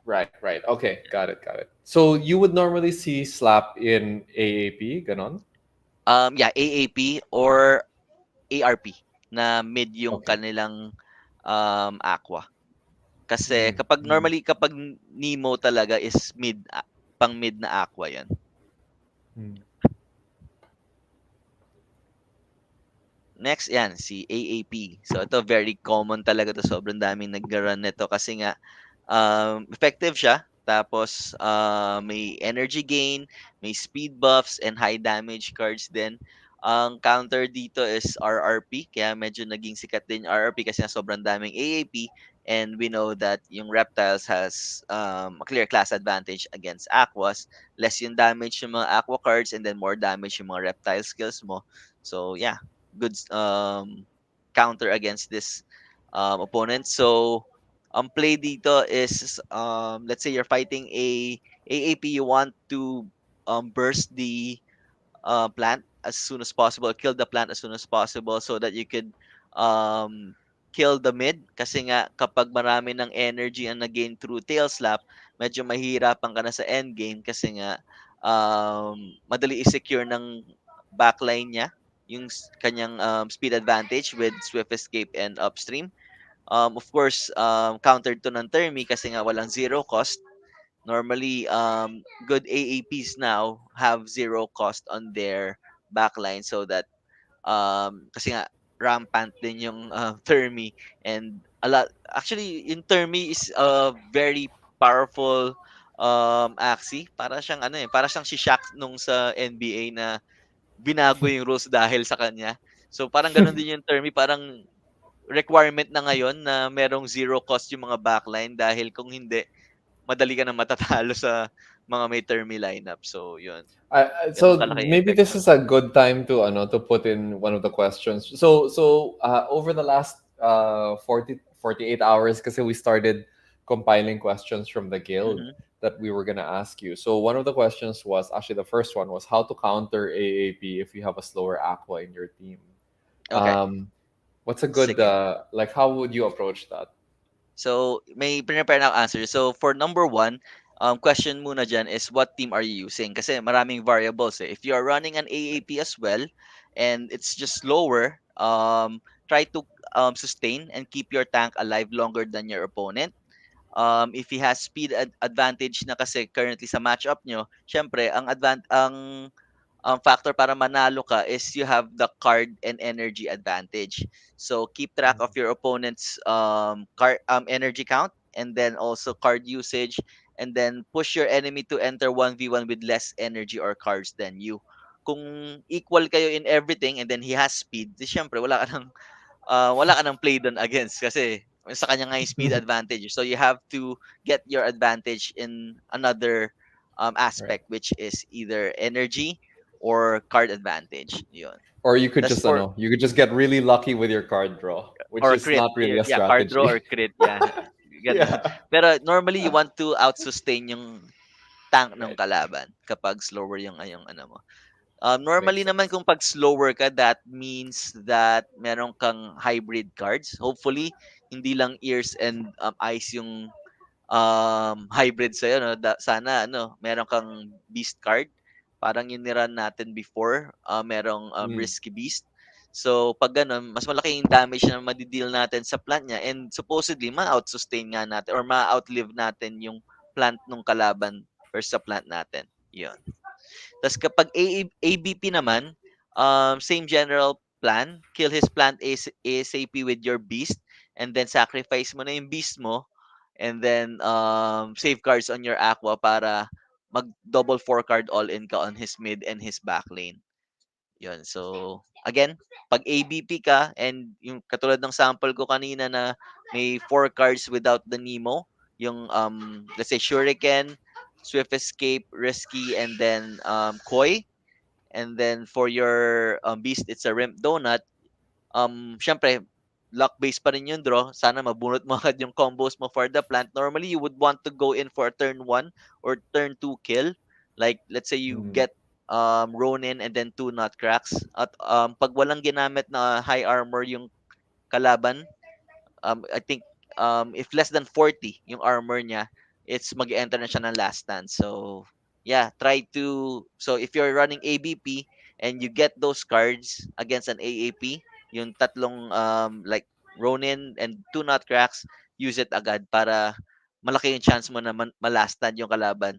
Right, right. Okay, got it, got it. So you would normally see slap in AAP, ganon? Yeah, AAP or ARP na mid yung Okay. kanilang Aqua. Kasi Mm, kapag mm, normally kapag Nemo talaga is pang mid na Aqua 'yan. mm. Next 'yan si AAP. So ito very common talaga 'to, sobrang daming nag-run nito kasi nga effective siya. Tapos may energy gain, may speed buffs and high damage cards din. Ang counter dito is RRP, kaya medyo naging sikat din yung RRP kasi nga sobrang daming AAP, and we know that yung Reptiles has a clear class advantage against Aquas. Less yung damage yung mga Aqua cards and then more damage yung mga Reptile skills mo. So yeah, good counter against this opponent. So play dito is let's say you're fighting a AAP, you want to burst the plant as soon as possible, kill the plant as soon as possible so that you could um kill the mid kasi nga kapag marami ng energy ang nag-gain through tail slap, medyo mahihirapan ka na sa end game kasi nga madali i-secure ng backline niya yung kanyang speed advantage with swift escape and upstream. Of course, countered to ng Termi kasi nga walang zero cost. Normally, good AAPs now have zero cost on their backline so that kasi nga rampant din yung Termi, and a lot actually in Termi is a very powerful Axie. Para siyang ano eh, para siyang si Shaq nung sa NBA na binago yung rules dahil sa kanya. So parang ganun din yung Termi, parang requirement na ngayon na merong zero cost yung mga backline dahil kung hindi, madali ka na matatalo sa mga may Termi lineup. So, yun. Ganun So kalaki yung maybe this epekto. is a good time to to put in one of the questions. So over the last 48 hours, because we started compiling questions from the guild Mhm. that we were gonna ask you. So one of the questions was actually, the first one was how to counter AAP if you have a slower aqua in your team. Okay, Um, what's a good sige. like? How would you approach that? So, may prepare na akong answer. So, for number one, question muna dyan is what team are you using? Kasi maraming variables eh. If you are running an AAP as well, and it's just slower, try to sustain and keep your tank alive longer than your opponent. If he has speed advantage na kasi currently sa matchup nyo, syempre, ang factor para manalo ka is you have the card and energy advantage. So keep track of your opponent's card energy count and then also card usage, and then push your enemy to enter 1v1 with less energy or cards than you. Kung equal kayo in everything and then he has speed, di syempre wala ka ng play doon against kasi sa kanya nga yung speed advantage. So you have to get your advantage in another Right. aspect, which is either energy or card advantage. Yun. Or you could That's just, for you could just get really lucky with your card draw, which or is crit. not really a Yeah, card draw or strategy. crit. Yeah. Ganun. Yeah. Pero normally you want to out-sustain yung tank ng Right. kalaban kapag slower yung ano mo. Makes Normally naman sense. kung pag slower ka, that means that meron kang hybrid cards. Hopefully, hindi lang ears and eyes yung hybrid sa'yo. No? Sana meron kang beast card. Parang yun niran natin before. Merong Mm, risky beast. So, pag ganun, mas malaki yung damage na madideal natin sa plant niya. And supposedly, ma-out-sustain nga natin or ma-outlive natin yung plant nung kalaban versus sa plant natin. Yun. Tapos kapag ABP naman, same general plan. Kill his plant ASAP with your beast and then sacrifice mo na yung beast mo, and then save cards on your aqua para mag double 4 card all in ka on his mid and his back lane. Yun. So, again, pag ABP ka, and yung katulad ng sample ko kanina na may 4 cards without the Nemo, yung, let's say, Shuriken, Swift Escape, Risky, and then Koi. And then for your Beast, it's a Rimp Donut. Syempre, luck based pa rin yung draw. Sana mabunot mo agad yung combos mo for the plant. Normally, you would want to go in for a turn 1 or turn 2 kill. Like, let's say you Mm. get Ronin and then 2 Nutcracks. At pag walang ginamit na high armor yung kalaban, I think if less than 40 yung armor niya, it's mag-enter na siya ng last stand. So, yeah, try to, so if you're running ABP and you get those cards against an AAP, yung tatlong like Ronin and 2 Nutcracks, use it agad para malaki yung chance mo na malast stand yung kalaban.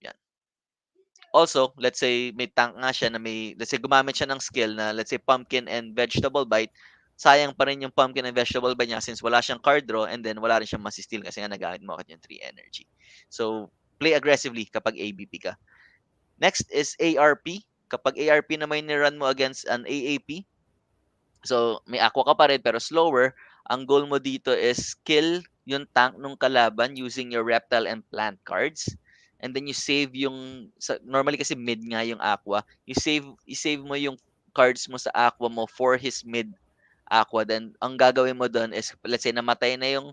Yan. Also, let's say may tank nga siya na may, let's say gumamit siya ng skill na let's say pumpkin and vegetable bite, sayang pa rin yung pumpkin and vegetable bite niya since wala siyang card draw, and then wala rin siyang masisteal kasi nga nagamit mo agad yung 3 energy. So, play aggressively kapag ABP ka. Next is ARP. Kapag ARP na may nirun mo against an AAP, so may aqua ka pa rin pero slower, ang goal mo dito is kill yung tank nung kalaban using your reptile and plant cards. And then you save yung normally kasi mid nga yung aqua. You save mo yung cards mo sa aqua mo for his mid aqua. Then ang gagawin mo doon is let's say namatay na yung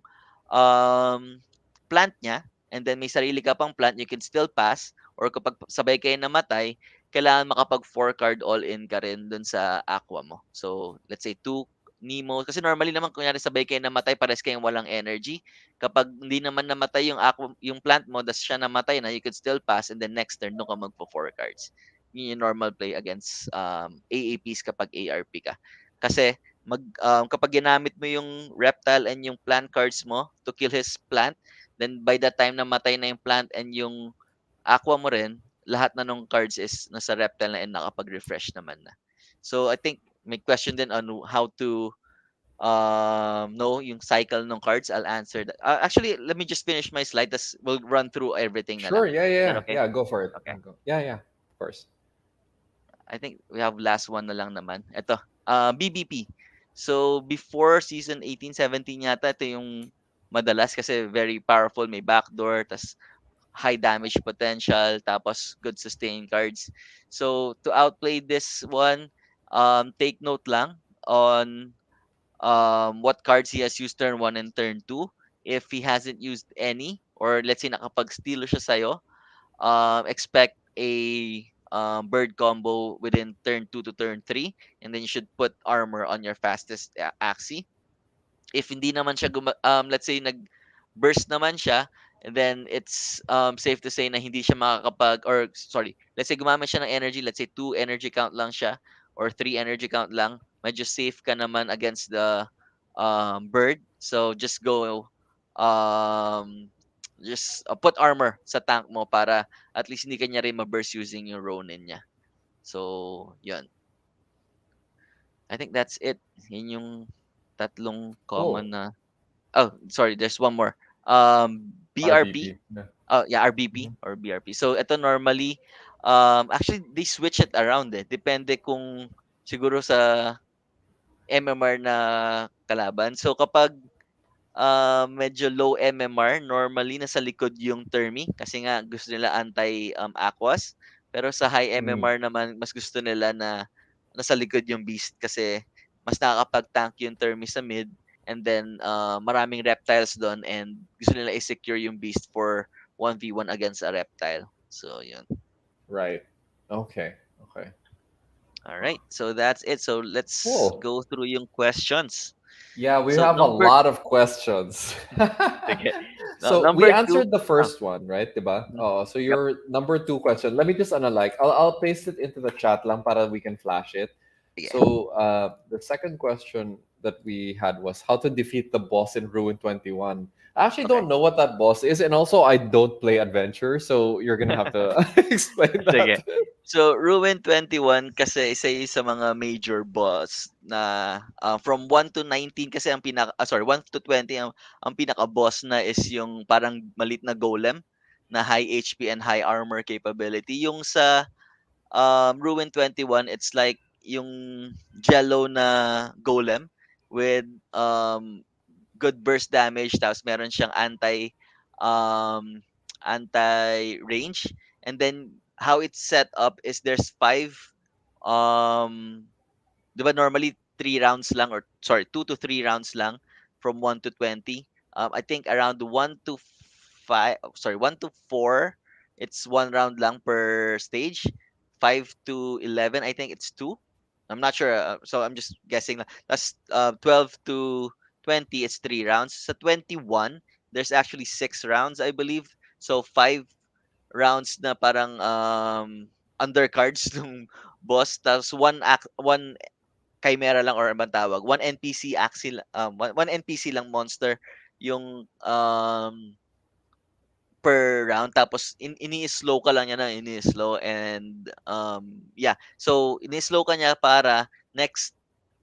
plant niya, and then may sarili ka pang plant, you can still pass, or kapag sabay kayo namatay, kailangan makapag 4 card all in ka rin dun sa aqua mo. So, let's say 2 Nemo. Kasi normally naman, kunyari sabay kayo namatay, pares kayong walang energy. Kapag hindi naman namatay yung aqua, yung plant mo, das siya namatay na, you could still pass, and then next turn, doon ka magpo 4 cards. Yun yung normal play against AAPs kapag ARP ka. Kasi, kapag ginamit mo yung reptile and yung plant cards mo to kill his plant, then by the time na matay na yung plant and yung aqua mo rin, lahat na nung cards is nasa reptile na and nakapag-refresh naman na. So I think may question din on how to know yung cycle ng cards. I'll answer that. Actually, let me just finish my slide. Tas we'll run through everything na Sure. lang. Yeah, Is that yeah, okay? yeah. Go for it. Okay. Go. Yeah, yeah. Of course. I think we have last one na lang naman. Ito, BBP. So, before season 18-17 yata, ito yung madalas kasi very powerful. May backdoor, tas high damage potential, tapos good sustain cards. So, to outplay this one, take note lang on what cards he has used turn 1 and turn 2. If he hasn't used any, or let's say nakapag-steal siya sa'yo, expect a bird combo within turn 2 to turn 3, and then you should put armor on your fastest Axie. If hindi naman siya let's say nag-burst naman siya, and then it's safe to say na hindi siya makakapag, or sorry, let's say gumamit siya ng energy, let's say 2 energy count lang siya or 3 energy count lang, medyo safe ka naman against the bird. So just go just put armor sa tank mo para at least hindi kanya rin ma-burst using yung Ronin niya. So, yun. I think that's it. Yun yung tatlong common Cool. na. Oh, sorry, there's one more. BRP. RBP. Yeah. Oh, yeah, RBP Mhm. or BRP. So, ito normally, actually, they switch it around eh. Depende kung siguro sa MMR na kalaban. So, kapag medyo low MMR, normally nasa likod yung Termi kasi nga gusto nila anti aquas. Pero sa high Mm. MMR naman, mas gusto nila na nasa likod yung Beast kasi mas nakakapag-tank yung Termi sa mid, and then maraming reptiles doon, and gusto nila i-secure yung Beast for 1v1 against a reptile. So, yun. Right. Okay. Okay. All right. So that's it. So let's Cool. go through yung questions. Yeah, we So have a number lot of questions. sige. So we Number 2. answered the Ah, first one, right? Diba? mhm. Oh, so Yep. your number two question. Let me just like I'll paste it into the chat lang para we can flash it. Sige. So the second question that we had was how to defeat the boss in Ruin 21. I actually Okay. don't know what that boss is, and also I don't play adventure, so you're gonna have to explain Sige. that. So, Ruin 21 kasi isa yun sa mga major boss na from 1 to 19 kasi ang pinaka 1 to 20 ang pinaka-boss na is yung parang malit na golem na high HP and high armor capability. Yung sa Ruin 21, it's like yung jello na golem with good burst damage tapos meron siyang um anti range, and then how it's set up is there's five, um 'di ba normally 3 rounds lang, or sorry, 2 to 3 rounds lang from 1 to 20. I think around 1 to 5, sorry, 1 to 4, it's 1 round lang per stage. 5 to 11, I think it's 2. I'm not sure, so I'm just guessing lang. That's 12 to 20, it's 3 rounds. Sa 21, there's actually 6 rounds, I believe. So 5 rounds na parang undercards ng boss, tapos one chimera lang or ibang tawag, one NPC Axie, one NPC lang monster yung per round, tapos ini-slow ka lang niya na ini-slow, and yeah, so ini-slow ka niya para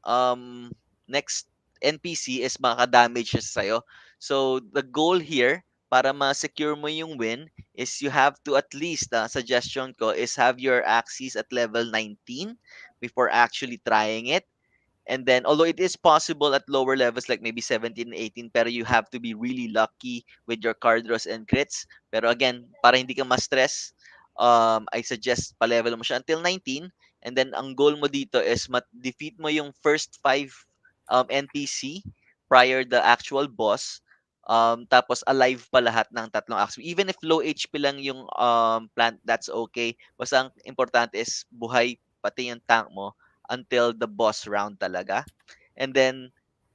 um next NPC is makaka-damage siya sa'yo. So the goal here para ma-secure mo yung win is you have to at least, suggestion ko is have your Axies at level 19 before actually trying it. And then, although it is possible at lower levels like maybe 17 and 18, pero you have to be really lucky with your card draws and crits. Pero again, para hindi ka ma-stress, I suggest pa-level mo siya until 19. And then, ang goal mo dito is defeat mo yung first 5 NPC prior the actual boss. Tapos alive pa lahat ng tatlong axes. Even if low HP lang yung plant, that's okay. Basta ang importante is buhay pati yung tank mo until the boss round talaga. And then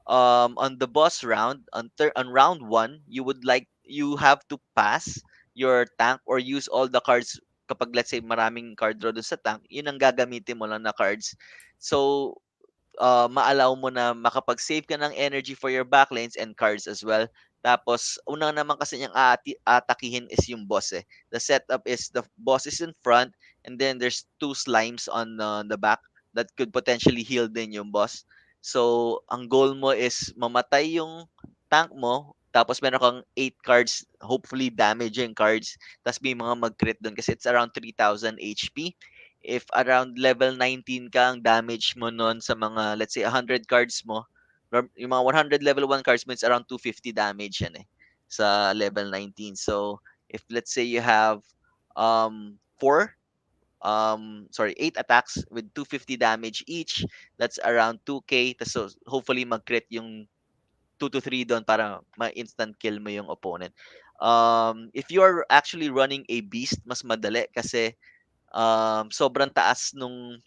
on the boss round, on round 1, you have to pass your tank or use all the cards. Kapag let's say maraming card draw dun sa tank, yun ang gagamitin mo lang na cards. So ma-allow mo na makapag-save ka ng energy for your backlines and cards as well. Tapos, unang naman kasi niyang atakihin is yung boss eh. The setup is the boss is in front, and then there's two slimes on the back that could potentially heal din yung boss. So, ang goal mo is mamatay yung tank mo, tapos meron kang 8 cards, hopefully damaging cards, tapos may mga mag-crit doon kasi it's around 3,000 HP. If around level 19 ka, ang damage mo nun sa mga, let's say, 100 cards mo, yung mga 100 level 1 cards mo, it's around 250 damage yan eh, sa level 19. So, if let's say you have 8 attacks with 250 damage each, that's around 2k. So, hopefully mag-crit yung 2 to 3 doon para ma-instant kill mo yung opponent. If you are actually running a beast, mas madali kasi sobrang taas nung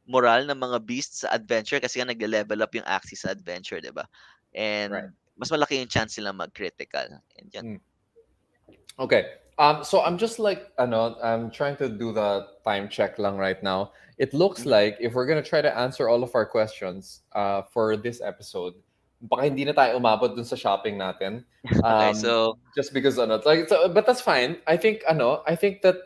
moral ng mga beasts sa adventure kasi nga nagle-level up yung Axie sa adventure, 'di ba? Right. And mas malaki yung chance nila mag-critical. And yan. Mm. Okay. So I'm just like, ano, I'm trying to do the time check lang right now. It looks Mhm. like if we're gonna try to answer all of our questions for this episode, baka hindi na tayo umabot dun sa shopping natin. Okay, so Just because ano, like, so, but that's fine. I think that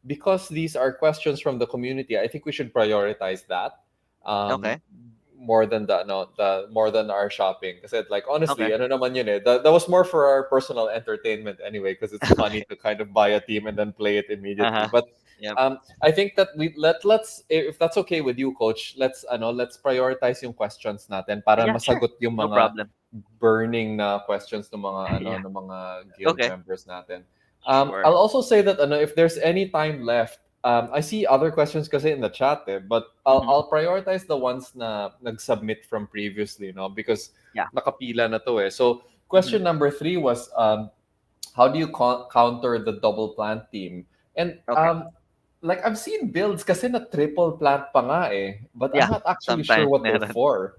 because these are questions from the community, I think we should prioritize that. okay. Um, more than the more than our shopping, kasi like Okay. honestly ano naman yun eh, that was more for our personal entertainment anyway, because it's funny to kind of buy a team and then play it immediately. Uh-huh. But Yep. I think that let's, if that's okay with you, coach, let's prioritize yung questions natin para Yeah, sure. masagot yung No mga problem. burning na questions ng mga Yeah. ng mga guild Okay. members natin. Sure. I'll also say that if there's any time left, I see other questions kasi in the chat eh, but Mhm. I'll prioritize the ones na nag-submit from previously, no, because Yeah. nakapila na to eh. So Mhm. question number 3 was how do you counter the double plant team? And Okay. like I've seen builds kasi na triple plant pa nga eh, but I'm Yeah, not actually sure sometimes what they're meron. for.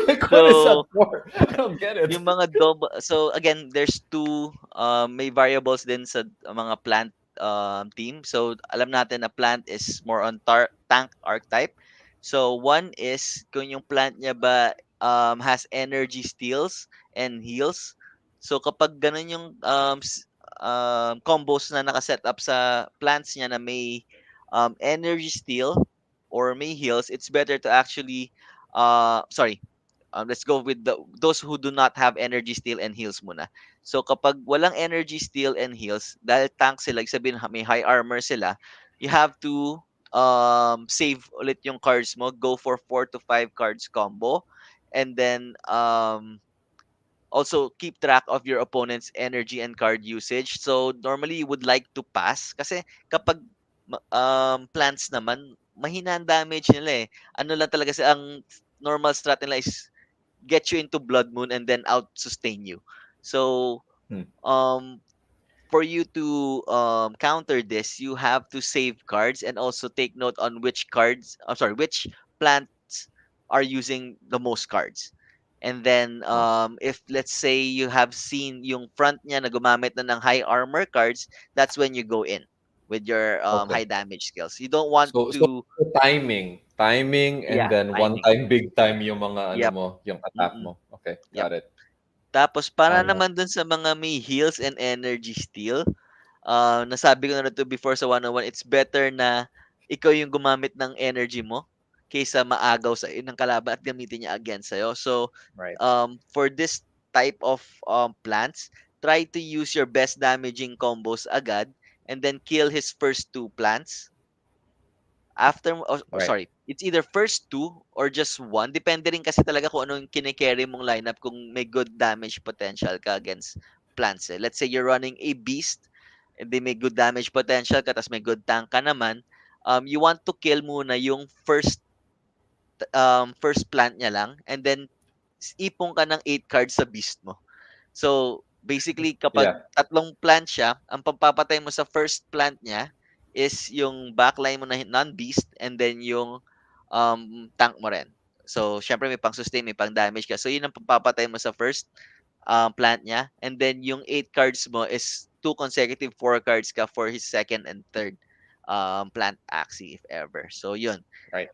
Like what is that So, for? I don't get it. yung mga double, so again, there's two may variables din sa mga plant team. So alam natin na plant is more on tank archetype. So one is kung yung plant niya ba has energy steals and heals. So kapag ganun yung combos na nakaset up sa plants niya na may energy steal or may heals, it's better to actually sorry, let's go with those who do not have energy steal and heals muna. So kapag walang energy steal and heals, dahil tank sila, sabihin may high armor sila, you have to save ulit yung cards mo, go for 4 to 5 cards combo, and then also keep track of your opponent's energy and card usage. So normally you would like to pass kasi kapag plants naman mahina ang damage nila eh. Ano lang talaga sa ang normal strat nila is get you into blood moon and then out sustain you. So Hmm. for you to counter this, you have to save cards and also take note on which cards, I'm sorry, which plants are using the most cards. And then if let's say you have seen yung front niya na gumamit na ng high armor cards, that's when you go in with your Okay. high damage skills. You don't want So to, timing, and yeah, then one timing. time, big time yung mga ano Yep. mo, yung attack Mm-mm. mo. Okay, Yep. got it. Tapos para Uh, naman dun sa mga may heals and energy steal, nasabi ko na rin to before sa 101, it's better na ikaw yung gumamit ng energy mo kaysa maagaw sa ng kalaban at gamitin niya against sa'yo. So, right, for this type of plants, try to use your best damaging combos agad and then kill his first two plants. After, or right, sorry, it's either first two or just one. Depende rin kasi talaga kung ano yung kine-carry mong lineup kung may good damage potential ka against plants. Eh. Let's say you're running a beast and they may good damage potential ka tapos may good tank ka naman. You want to kill muna yung first plant niya lang and then ipon ka ng 8 cards sa beast mo. So, basically, kapag yeah, tatlong plant siya, ang pampapatay mo sa first plant niya is yung backline mo na non-beast and then yung tank mo rin. So, syempre may pang-sustain, may pang-damage ka. So, yun ang pampapatay mo sa first plant niya. And then yung 8 cards mo is 2 consecutive 4 cards ka for his second and third plant Axie if ever. So, yun. right,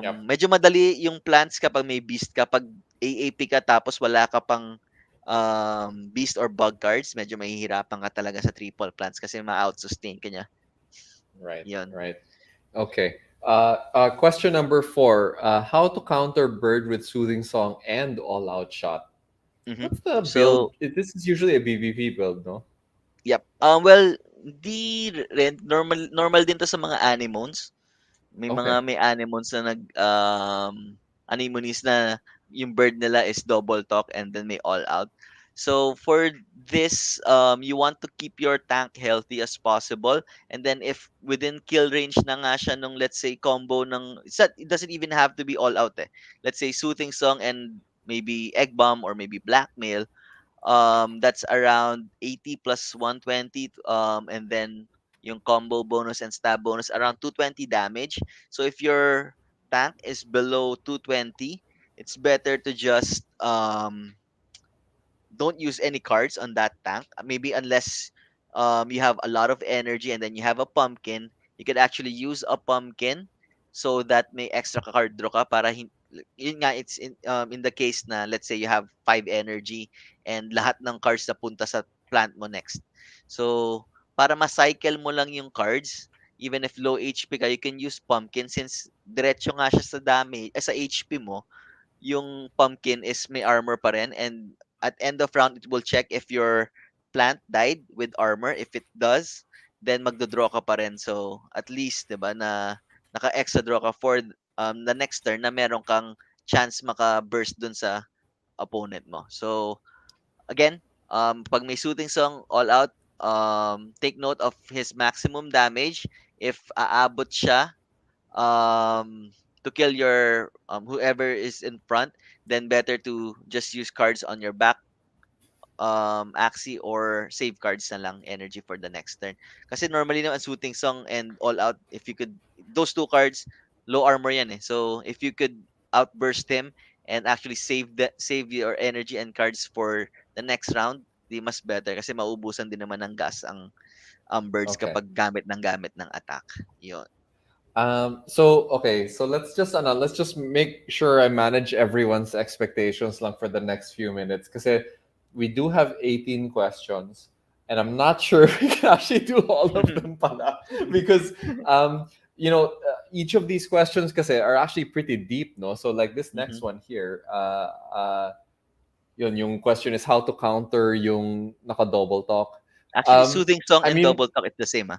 yep, Medyo madali yung plants kapag may beast. Kapag AAP ka tapos wala ka pang beast or bug cards, medyo mahihirapan ka talaga sa triple plants kasi ma-out-sustain ka niya. right, Yun. right. Okay. Question number 4. How to counter bird with soothing song and all out shot? Mhm. What's the So, build? This is usually a BVP build, no? yep. Well, di rin normal din to sa mga anemons. Okay. May anemons na anemones na yung bird nila is double talk and then may all out. So for this, you want to keep your tank healthy as possible. And then if within kill range na nga siya nung let's say combo ng, it doesn't even have to be all out eh. Let's say soothing song and maybe egg bomb or maybe blackmail, that's around 80 plus 120, and then yung combo bonus and stab bonus around 220 damage. So if your tank is below 220, it's better to just don't use any cards on that tank. Maybe unless you have a lot of energy and then you have a pumpkin, you could actually use a pumpkin so that may extra card draw ka para yun nga, it's in the case na let's say you have 5 energy and lahat ng cards na punta sa plant mo next. So para ma-cycle mo lang yung cards, even if low HP ka, you can use pumpkin since diretso nga siya sa damage, sa HP mo, yung pumpkin is may armor pa rin, and at end of round it will check if your plant died with armor. If it does, then magdo-draw ka pa rin. So at least 'di ba na naka-extra draw ka for the next turn na meron kang chance maka-burst dun sa opponent mo. So again, pag may shooting song all out, take note of his maximum damage. If aabot siya to kill your whoever is in front, then better to just use cards on your back Axie or save cards na lang energy for the next turn. Kasi normally naman shooting song and all out, if you could, those two cards low armor yan eh. So if you could outburst him and actually save your energy and cards for the next round, di mas better kasi maubusan din naman ng gas ang birds Okay. kapag gamit ng attack. Yun. So okay, so let's just make sure I manage everyone's expectations lang for the next few minutes. Kasi we do have 18 questions, and I'm not sure we can actually do all of them pala, because each of these questions kasi are actually pretty deep, no? So like this next Mhm. one here, yun, yung question is how to counter yung naka-double talk. Actually, Um, soothing song I and mean, double talk is the same, ah.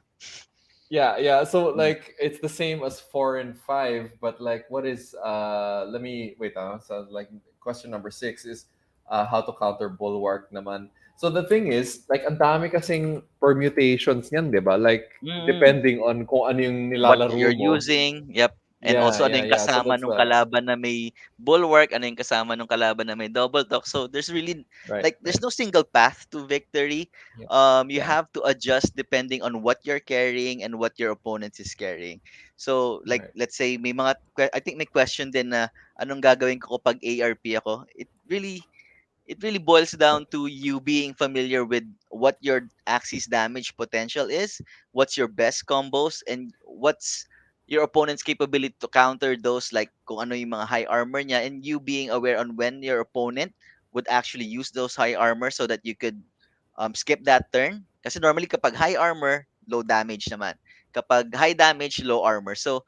yeah, yeah. So Mm. like it's the same as 4 and 5, but like what is let me wait. So like question number 6 is how to counter bulwark naman. So the thing is, like ang dami kasing permutations niyan, 'di ba? Like Mm. depending on kung ano yung What nilalaro you're mo. using, yep. And Yeah, also ano yeah, yung yeah. So kasama that's nung kalaban na may bulwark, ano yung kasama nung kalaban na may double talk. So there's really right, like there's right. no single path to victory. Yeah, You yeah, have to adjust depending on what you're carrying and what your opponent is carrying. So like right. let's say may mga I think may question din na anong gagawin ko kapag ARP ako. It really boils down to you being familiar with what your Axie's damage potential is, what's your best combos, and what's your opponent's capability to counter those, like kung ano yung mga high armor niya, and you being aware on when your opponent would actually use those high armor so that you could skip that turn. Kasi normally kapag high armor, low damage naman. Kapag high damage, low armor. So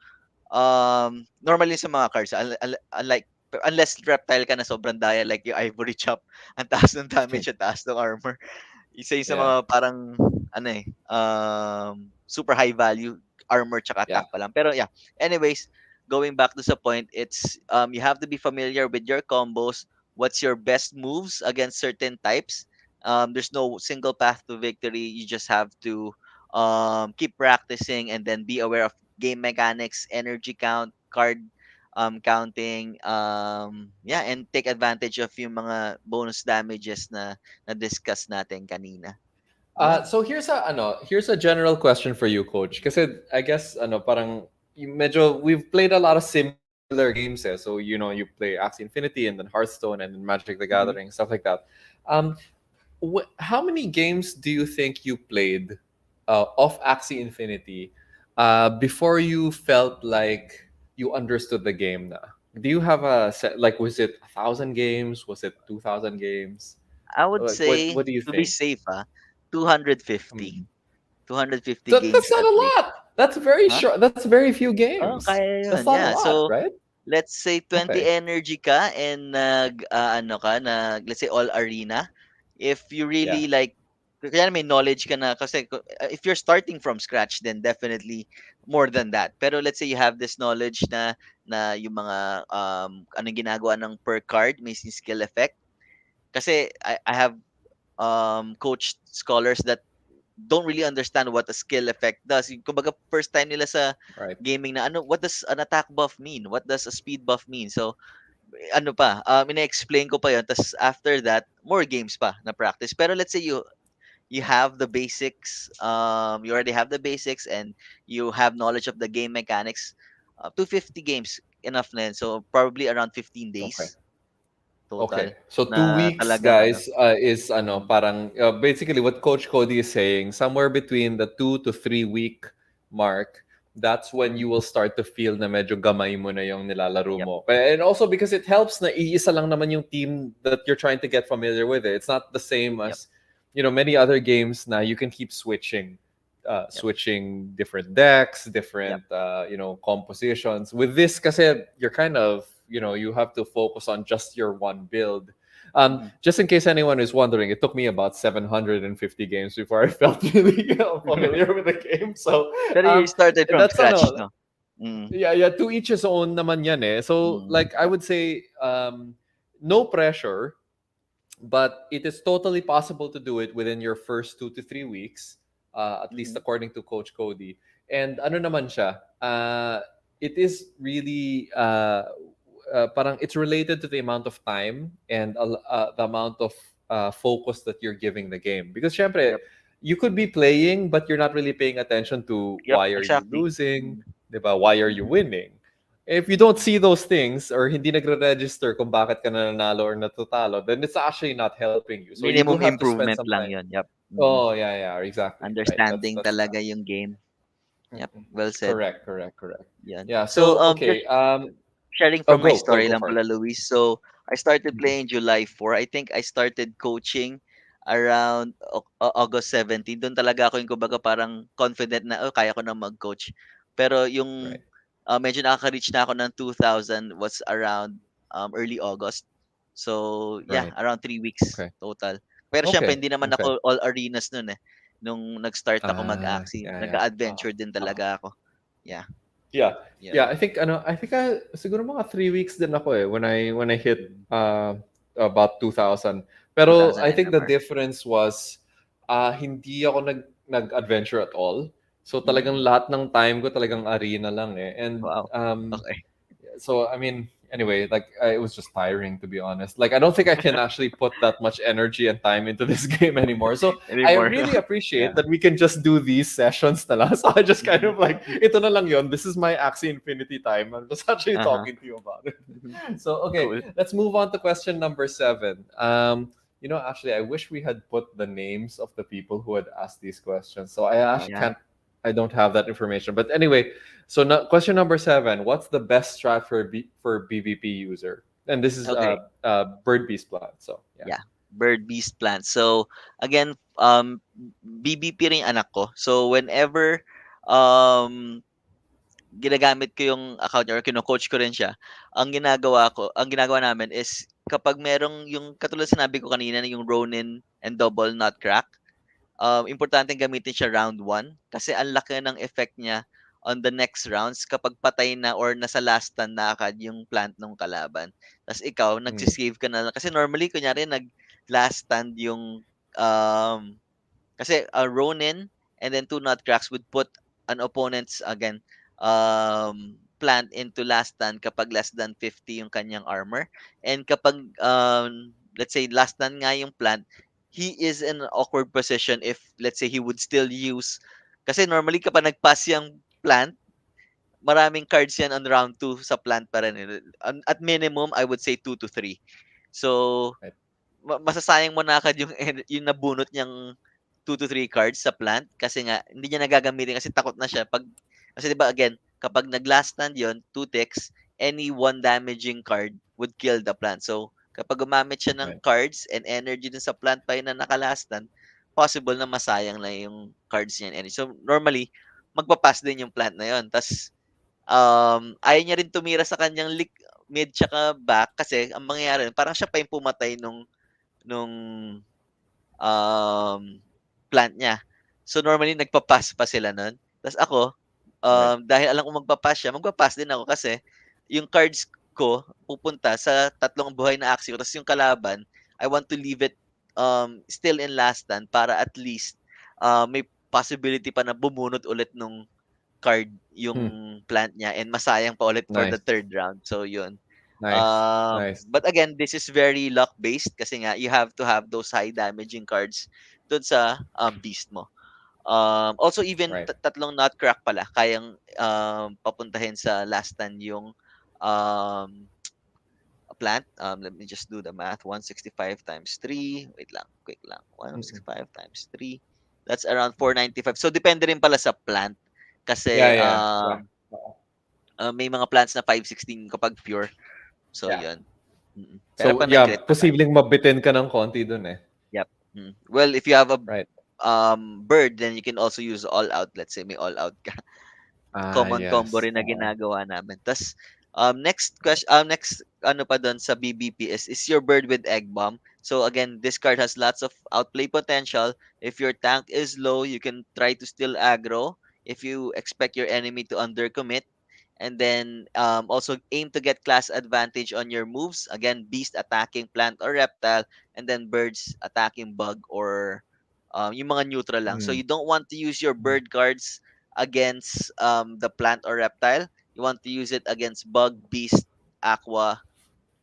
normally sa mga cards, unlike unless reptile ka na sobrang daya like yung ivory chop, ang taas ng damage, ang taas ng armor. Isa yung sa Yeah, mga parang ano super high value armor tsaka yeah. attack pa lang. Pero yeah, anyways, going back to the point, it's you have to be familiar with your combos, what's your best moves against certain types. There's no single path to victory. You just have to keep practicing and then be aware of game mechanics, energy count, card counting, yeah, and take advantage of yung mga bonus damages na discuss natin kanina. Yun. So here's a general question for you, coach. Kasi I guess parang medyo we've played a lot of similar games eh. So you play Axie Infinity and then Hearthstone and then Magic the Mhm. Gathering, stuff like that. Um how many games do you think you played of Axie Infinity before you felt like you understood the game na? Do you have a set, like was it 1,000 games? Was it 2,000 games? I would Like what say what do you to be think? safe, 250. Hmm. 250 That's games not at a least. lot. That's very Huh? short. That's very few Oh, games. kaya That's yun. not a Yeah. lot, So right? let's say 20 Okay. energy ka and let's say all arena. If you Yeah. really like, kaya may knowledge ka na kasi if you're starting from scratch, then definitely more than that. Pero let's say you have this knowledge na yung mga anong ginagawa ng per card, may skill effect. Kasi I have coached scholars that don't really understand what a skill effect does. Kumbaga first time nila sa Right. gaming na ano, what does an attack buff mean? What does a speed buff mean? So ano pa, ina-explain ko pa 'yon. Tas after that, more games pa na practice. Pero let's say you have the basics, you already have the basics and you have knowledge of the game mechanics. 250 games enough na yun. So probably around 15 Okay. days Okay. total So two na weeks, talagang ano. guys, is Mm, parang basically what Coach Cody is saying, somewhere between the 2 to 3 week mark. That's when you mm, will start to feel na medyo gamay mo na yung nilalaro yep, mo. And also because it helps na iisa lang naman yung team that you're trying to get familiar with. It's not the same yep, as many other games na you can keep switching, yep, switching different decks, yep. different compositions. With this, kasi you're kind of you have to focus on just your one build. Mhm. Just in case anyone is wondering, it took me about 750 games before I felt really familiar with the game. So Pero you started from that's scratch, no? Mm, yeah, yeah, to each his own naman yan eh. So like I yep, would say no pressure, but it is totally possible to do it within your first 2 to 3 weeks, at least mhm, according to Coach Cody. And ano naman siya, it is really parang it's related to the amount of time and the amount of focus that you're giving the game. Because syempre, yep, you could be playing, but you're not really paying attention to yep, why are you exactly. losing, Mm, diba? Why are you mhm, winning? If you don't see those things or hindi nagre-register kung bakit ka nananalo or natutalo, then it's actually not helping you. So you do minimum have to spend improvement some lang time. 'yon, yep. Oh, yeah, yeah, exactly. Right. That's Understanding that's talaga yung game. Yep, Mhm. well said. Correct, correct, correct. 'Yan. Yeah. So, So just okay. Sharing Oh, from my go story lang for it. pala, Luis. So, I started Mhm. playing July 4. I think I started coaching around August 17. Doon talaga ako yung kumbaga parang confident na, oh, kaya ko na mag-coach. Pero yung Right, medyo nakaka-reach na ako ng 2,000 was around early August. So, yeah, right. around 3 weeks Okay, total. Pero syempre, okay, hindi naman okay. ako all arenas nun eh. Nung nag-start ako mag-Axie, Yeah, yeah. nag-adventure din talaga ako. Yeah, Yeah. Yeah, yun. I think siguro mga 3 weeks din ako eh when I hit about 2,000. Pero 2,000 I think the NMR. difference was hindi ako nag-adventure at all. So talagang Mm. lahat ng time ko talagang arena lang eh. And Wow. Okay. so I mean, anyway, like it was just tiring to be honest. Like I don't think I can actually put that much energy and time into this game anymore. So I Anymore. really Yeah. appreciate that we can just do these sessions na lang. So I just kind Mhm. of like ito na lang yon. This is my Axie Infinity time. I'm just actually Uh-huh. talking to you about it. Mhm. So okay, Cool. let's move on to question number 7. Actually, I wish we had put the names of the people who had asked these questions. So I actually Yeah. can't. I don't have that information. But anyway, so question number 7: what's the best strat for BVP user? And this is Okay. Bird Beast Plan. So yeah, Yeah. Bird beast plant. So again, BBP rin yung anak ko. So whenever ginagamit ko yung account niya or kino-coach ko rin siya, ang ginagawa namin is kapag merong yung katulad sinabi ko kanina na yung Ronin and double nutcrack, importanteng gamitin siya round 1 kasi ang laki ng effect niya on the next rounds kapag patay na or nasa last stand na agad yung plant ng kalaban. Tapos ikaw, mm, nagsisave ka na lang. Kasi normally, kunyari, nag-last stand yung kasi Ronin and then two Nutcracks would put an opponent's again plant into last stand kapag less than 50 yung kanyang armor. And kapag let's say last stand nga yung plant, he is in an awkward position if let's say he would still use kasi normally kapag nag-pass yung plant, maraming cards yan on round 2 sa plant pa rin. At minimum, I would say 2 to 3. So, right, masasayang mo na agad yung, yung nabunot niyang 2 to 3 cards sa plant kasi nga hindi niya nagagamitin kasi takot na siya kasi 'di ba again kapag nag-last stand yon 2 ticks any one damaging card would kill the plant. So kapag gumamit siya ng right, cards and energy dun sa plant pa yun na naka-last stand, possible na masayang na yung cards niya and energy. So normally magpa-pass din yung plant na yon. Tas ayaw niya rin tumira sa kanyang mid tsaka back kasi ang mangyayari parang siya pa yung pumatay nung um, plant niya. So normally nagpa-pass pa sila nun. Tapos ako, right, dahil alam ko magpa-pass siya, magpa-pass din ako kasi yung cards ko pupunta sa tatlong buhay na Axie ko. Tapos yung kalaban, I want to leave it still in last stand para at least may possibility pa na bumunot ulit nung card yung hmm, plant niya and masayang pa ulit for the nice, third round. So yun. nice, nice, But again, this is very luck based kasi nga you have to have those high damaging cards dun sa beast mo. Also even right, tatlong nutcrack pala kayang papuntahin sa last stand yung um, plant. Let me just do the math. 165 times 3. Wait lang, quick lang. mm-mm. 165 times 3. That's around 495. So depende rin pala sa plant Yeah, kasi yeah, yeah, oo. may mga plants na 516 kapag pure. So Yeah. yun. Pero So pag yeah, nag-crit naman, posibleng mabitin ka ng konti dun eh. yep. Well, if you have a Right. bird, then you can also use all out. Let's say may all out ka. Common combo Yes. rin na ginagawa namin. Tas next question, next ano pa doon sa BBP is your bird with egg bomb. So again, this card has lots of outplay potential. If your tank is low, you can try to steal aggro. If you expect your enemy to undercommit, and then also aim to get class advantage on your moves. Again, beast attacking plant or reptile, and then birds attacking bug or yung mga neutral lang. So Mm, you don't want to use your mm, bird cards against the plant or reptile. You want to use it against bug, beast, aqua,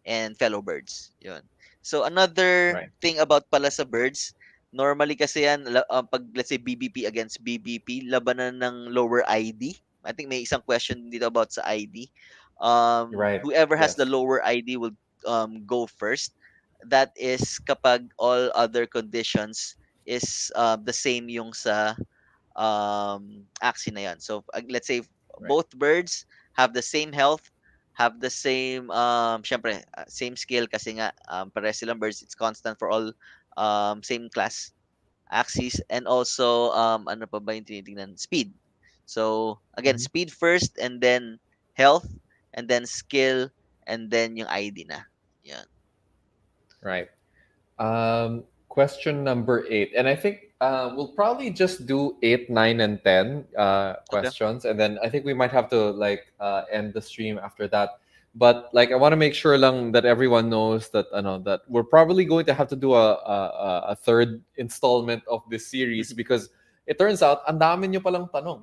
and fellow birds. Yun. So another right. thing about pala sa birds, normally kasi yan, pag let's say BBP against BBP, labanan ng lower ID. I think may isang question dito about sa ID. Right. Whoever has the Yes. lower ID will go first. That is kapag all other conditions is the same yung sa Axie na yan. So let's say Right. both birds have the same health, have the same syempre same skill kasi nga pares silang birds, it's constant for all same class axis, and also ano pa ba yung tinitingnan, speed. So again, Mhm. speed first, and then health, and then skill, and then yung ID na. Yan. Right. Question number 8, and I think we'll probably just do 8, 9, and 10 Okay. questions, and then I think we might have to like end the stream after that. But like, I want to make sure lang that everyone knows that that we're probably going to have to do a third installment of this series because it turns out ang dami nyo palang tanong,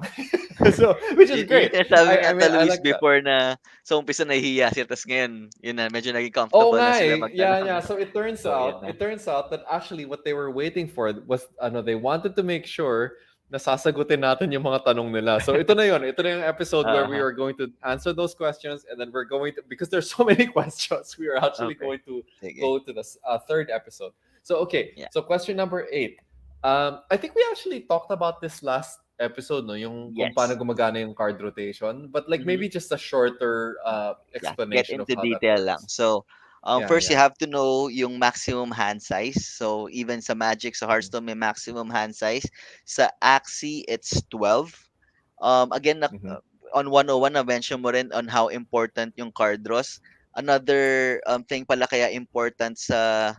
so which is Yun great. yung sinasabi ni I Ata mean, I Luis like that. before na sa umpisa nahihiya siya, tas ngayon, yun na, medyo naging Oh comfortable na nga sila eh. Yeah, magtanong. yeah. So So, yun na. it turns out that actually what they were waiting for was they wanted to make sure na sasagutin natin yung mga tanong nila. So ito na yun. Ito na yung episode where we Uh-huh. are going to answer those questions, and then we're going to, because there's so many questions, we are actually Okay. going to Sige. go to the third episode. So okay. Yeah. So question number 8. I think we actually talked about this last episode, no, yung kung paano Yes. gumagana yung card rotation, but like Mhm. maybe just a shorter Yeah, get explanation of into how that detail lang. works. So, Yeah, first you yeah. have to know yung maximum hand size. So, even sa Magic, sa Hearthstone, may maximum hand size. Sa Axie, it's 12. Again, Mhm. on 101, na-mention mo rin on how important yung card draws. Another thing pala kaya important sa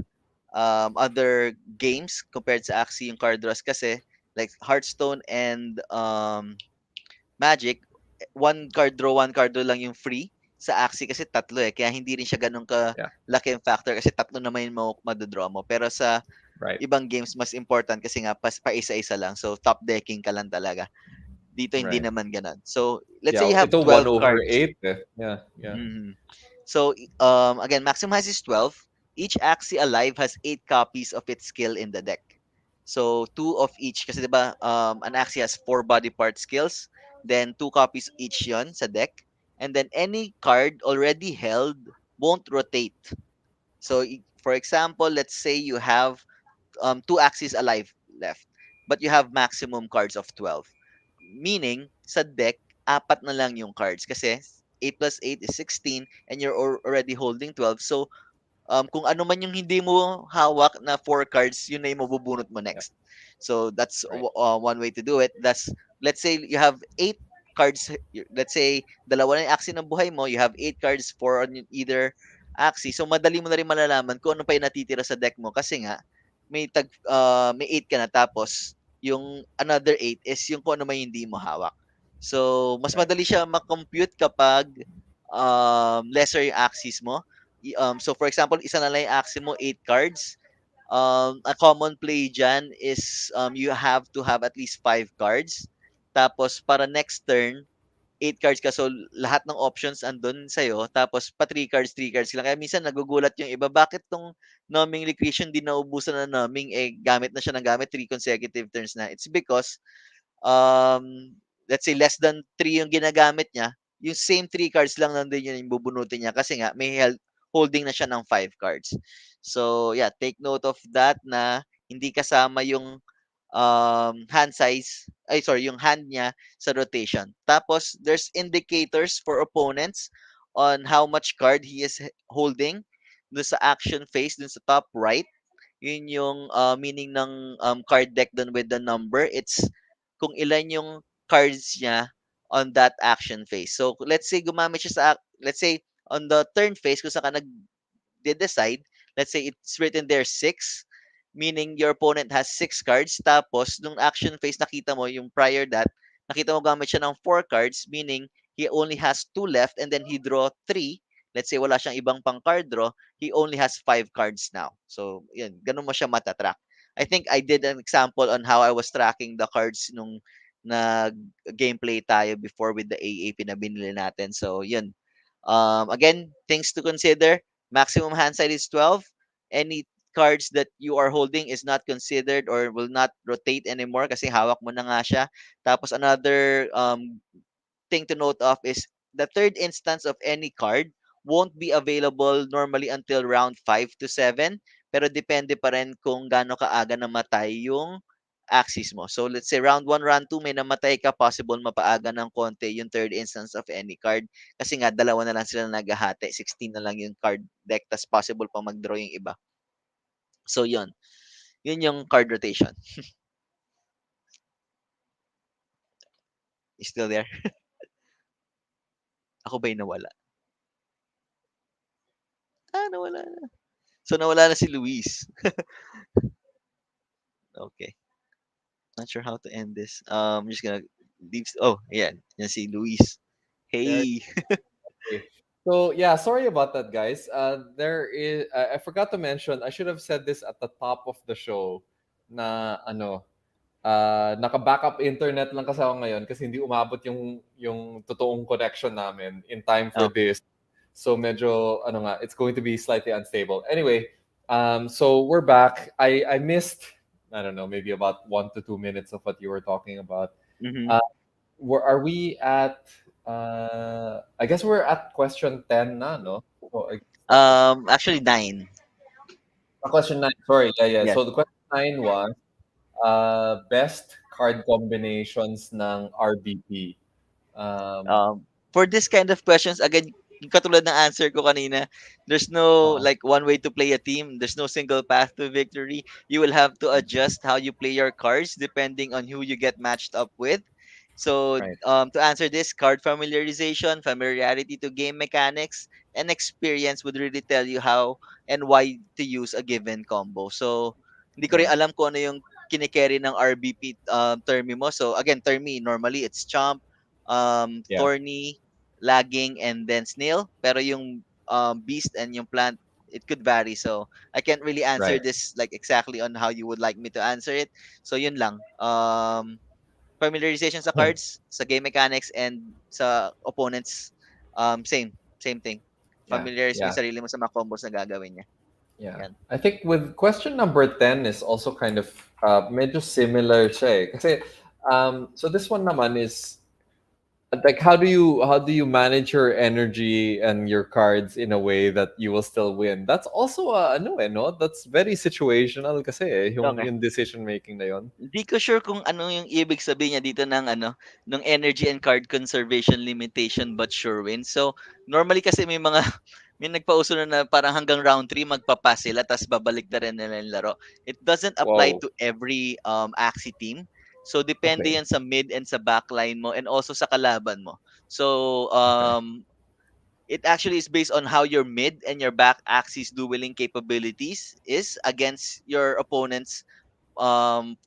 other games compared sa Axie yung card draws kasi like Hearthstone and Magic, one card draw lang yung free. Sa Axie kasi tatlo eh. Kaya hindi rin siya ganun ka Yeah, laki ang factor kasi tatlo naman yung madodraw mo. Pero sa right, ibang games, mas important kasi nga pa-isa-isa lang. So, top decking ka lang talaga. Dito, hindi right. naman ganun. So, let's say Yeah, you have ito 1 12 over cards. 8 eh. Yeah, yeah. Mhm. So, again, maximum has is 12. Each Axie alive has 8 copies of its skill in the deck. So, 2 of each. Kasi diba, an Axie has 4 body part skills. Then, 2 copies each yon sa deck. And then, any card already held won't rotate. So, for example, let's say you have 2 Axies alive left. But you have maximum cards of 12. Meaning, sa deck, apat na lang yung cards. Kasi 8 plus 8 is 16 and you're already holding 12. So, kung ano man yung hindi mo hawak na 4 cards, yun na yung mabubunot mo Yeah, next. So, that's right. one way to do it. That's, let's say you have 8 cards. Let's say, dalawa na yung axis ng buhay mo. You have 8 cards, 4 on either axis. So, madali mo na rin malalaman kung ano pa yung natitira sa deck mo. Kasi nga, may 8 ka na. Tapos, yung another 8 is yung kung ano may hindi mo hawak. So, mas Right. madali siya makompute kapag lesser yung axis mo. So for example, isa na lang yung axis mo, 8 cards. A common play dyan is you have to have at least 5 cards. Tapos para next turn, 8 cards ka. So lahat ng options andun sa'yo. Tapos pa 3 cards lang. Kaya minsan nagugulat yung iba, bakit tong numbing liquidation di naubusan na numbing, eh gamit na siya ng gamit 3 consecutive turns na. It's because let's say less than 3 yung ginagamit niya, yung same 3 cards lang nandun yun yung bubunutin niya kasi nga may holding na siya ng 5 cards. So, yeah, take note of that na hindi kasama yung hand size, ay sorry, yung hand niya sa rotation. Tapos, there's indicators for opponents on how much card he is holding dun sa action phase, dun sa top right. Yun yung meaning ng card deck dun with the number. It's kung ilan yung cards niya on that action phase. So, let's say gumamit siya let's say on the turn phase, kung saan ka decide, let's say it's written there 6, meaning your opponent has 6 cards. Tapos, nung action phase, nakita mo yung prior that, nakita mo gamit siya ng 4 cards, meaning he only has 2 left and then he draw 3. Let's say wala siyang ibang pang card draw, he only has 5 cards now. So, yun, ganun mo siya matatrack. I think I did an example on how I was tracking the cards nung nag-gameplay tayo before with the AAP na binili natin. So, yun. Again, things to consider. Maximum hand size is 12. Any cards that you are holding is not considered or will not rotate anymore kasi hawak mo na nga siya. Tapos another thing to note of is the third instance of any card won't be available normally until round 5 to 7. Pero depende pa rin kung gaano kaaga namatay yung axis mo. So let's say round 1, round 2 may namatay ka, possible mapaaga ng konti yung third instance of any card. Kasi nga dalawa na lang sila naghahati, 16 na lang yung card deck, tas possible pa mag-draw yung iba. So yun. Yun yung card rotation. You still there? Ako ba yung nawala? Nawala na. So nawala na si Luis. Okay. Not sure how to end this. I'm just gonna leave. Oh, yeah. Yan si Luis. There. Hey. Okay. So yeah, sorry about that, guys. There is I forgot to mention. I should have said this at the top of the show. Na ano, naka-backup internet lang kasi ako ngayon kasi hindi umabot yung totoong connection namin in time for Okay. this. So medyo ano nga, it's going to be slightly unstable. Anyway, so we're back. I missed, I don't know, maybe about 1 to 2 minutes of what you were talking about. Mm-hmm. Uh, are we at I guess we're at question 10 na, no? So I guess that was Actually 9. question 9. Sorry, yeah. Yes. So the question 9 was best card combinations ng RBP. For this kind of questions, again, yung katulad ng answer ko kanina, there's no Uh, like one way to play a team. There's no single path to victory. You will have to adjust how you play your cards depending on who you get matched up with. So, right. to answer this, card familiarization, familiarity to game mechanics, and experience would really tell you how and why to use a given combo. So, hindi ko rin Yeah. alam kung ano yung kinikerry ng RBP termi mo. So, again, termi, normally it's Chomp, Yeah. Thorny, Lagging, and then Snail. Pero yung Beast and yung Plant, it could vary. So, I can't really answer Right. this like exactly on how you would like me to answer it. So, yun lang. Familiarization sa cards, sa game mechanics, and sa opponents, same thing. Yeah. Familiarize mo Yeah. yung sarili mo sa mga combos na gagawin niya. Yeah. Yan. I think with question number 10 is also kind of medyo similar siya eh. Kasi so this one naman is like how do you manage your energy and your cards in a way that you will still win? That's also ano eh, no? That's very situational kasi eh, Okay. yung decision making na yon. Hindi ko sure kung ano yung ibig sabihin niya dito ng ng energy and card conservation limitation but sure win. So, normally kasi may mga may nagpauso na parang hanggang round 3 magpapass sila tapos babalik na rin nila yung laro. It doesn't apply Wow. to every Axie team. So, depende Okay. yan sa mid and sa backline mo and also sa kalaban mo. So, Okay. it actually is based on how your mid and your back axis dueling capabilities is against your opponent's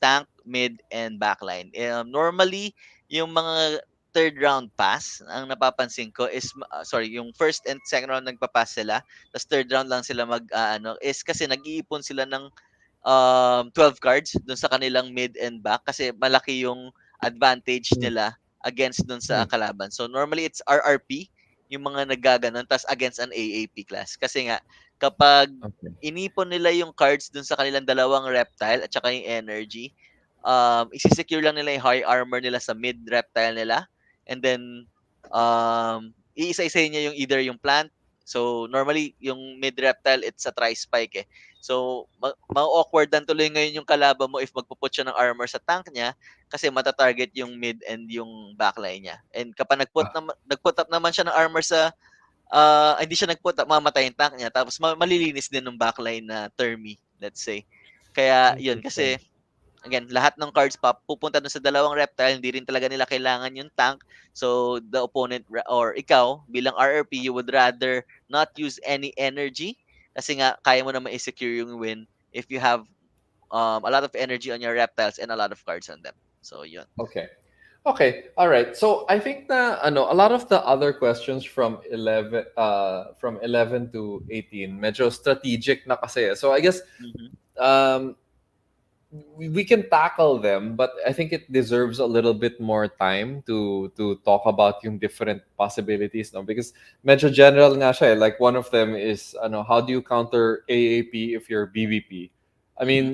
tank, mid, and backline. Normally, yung mga third round pass, ang napapansin ko is, sorry, yung first and second round nagpa-pass sila, tapos third round lang sila is kasi nag-iipon sila ng 12 cards dun sa kanilang mid and back kasi malaki yung advantage Mm, nila against dun sa mm, kalaban. So normally it's RRP yung mga naggaganon tas against an AAP class. Kasi nga kapag okay. inipon nila yung cards dun sa kanilang dalawang reptile at saka yung energy, isi-secure lang nila yung high armor nila sa mid reptile nila and then iisa-isahin niya yung either yung plant. So normally yung mid reptile it's a tri-spike eh. So, ma-awkward dan tuloy ngayon yung kalaban mo if magpo-put siya ng armor sa tank niya kasi mata-target yung mid and yung backline niya. And kapag Ah, nag-put up naman siya ng armor sa hindi siya nag-put up, mamatay yung tank niya tapos malilinis din ng backline na termi, let's say. Kaya yun interesting. kasi again, lahat ng cards pupunta dun sa dalawang reptile, hindi rin talaga nila kailangan yung tank. So, the opponent or ikaw, bilang RRP, you would rather not use any energy kasi nga, kaya mo naman i-secure yung win if you have a lot of energy on your reptiles and a lot of cards on them. So, yun. Okay. Okay. All right. So I think na ano, a lot of the other questions from 11 to 18 medyo strategic na kasi. So I guess Mhm. um we can tackle them, but I think it deserves a little bit more time to talk about yung different possibilities, no? Because medyo general nga siya, eh. Like one of them is ano, how do you counter AAP if you're BVP? I Mhm. mean,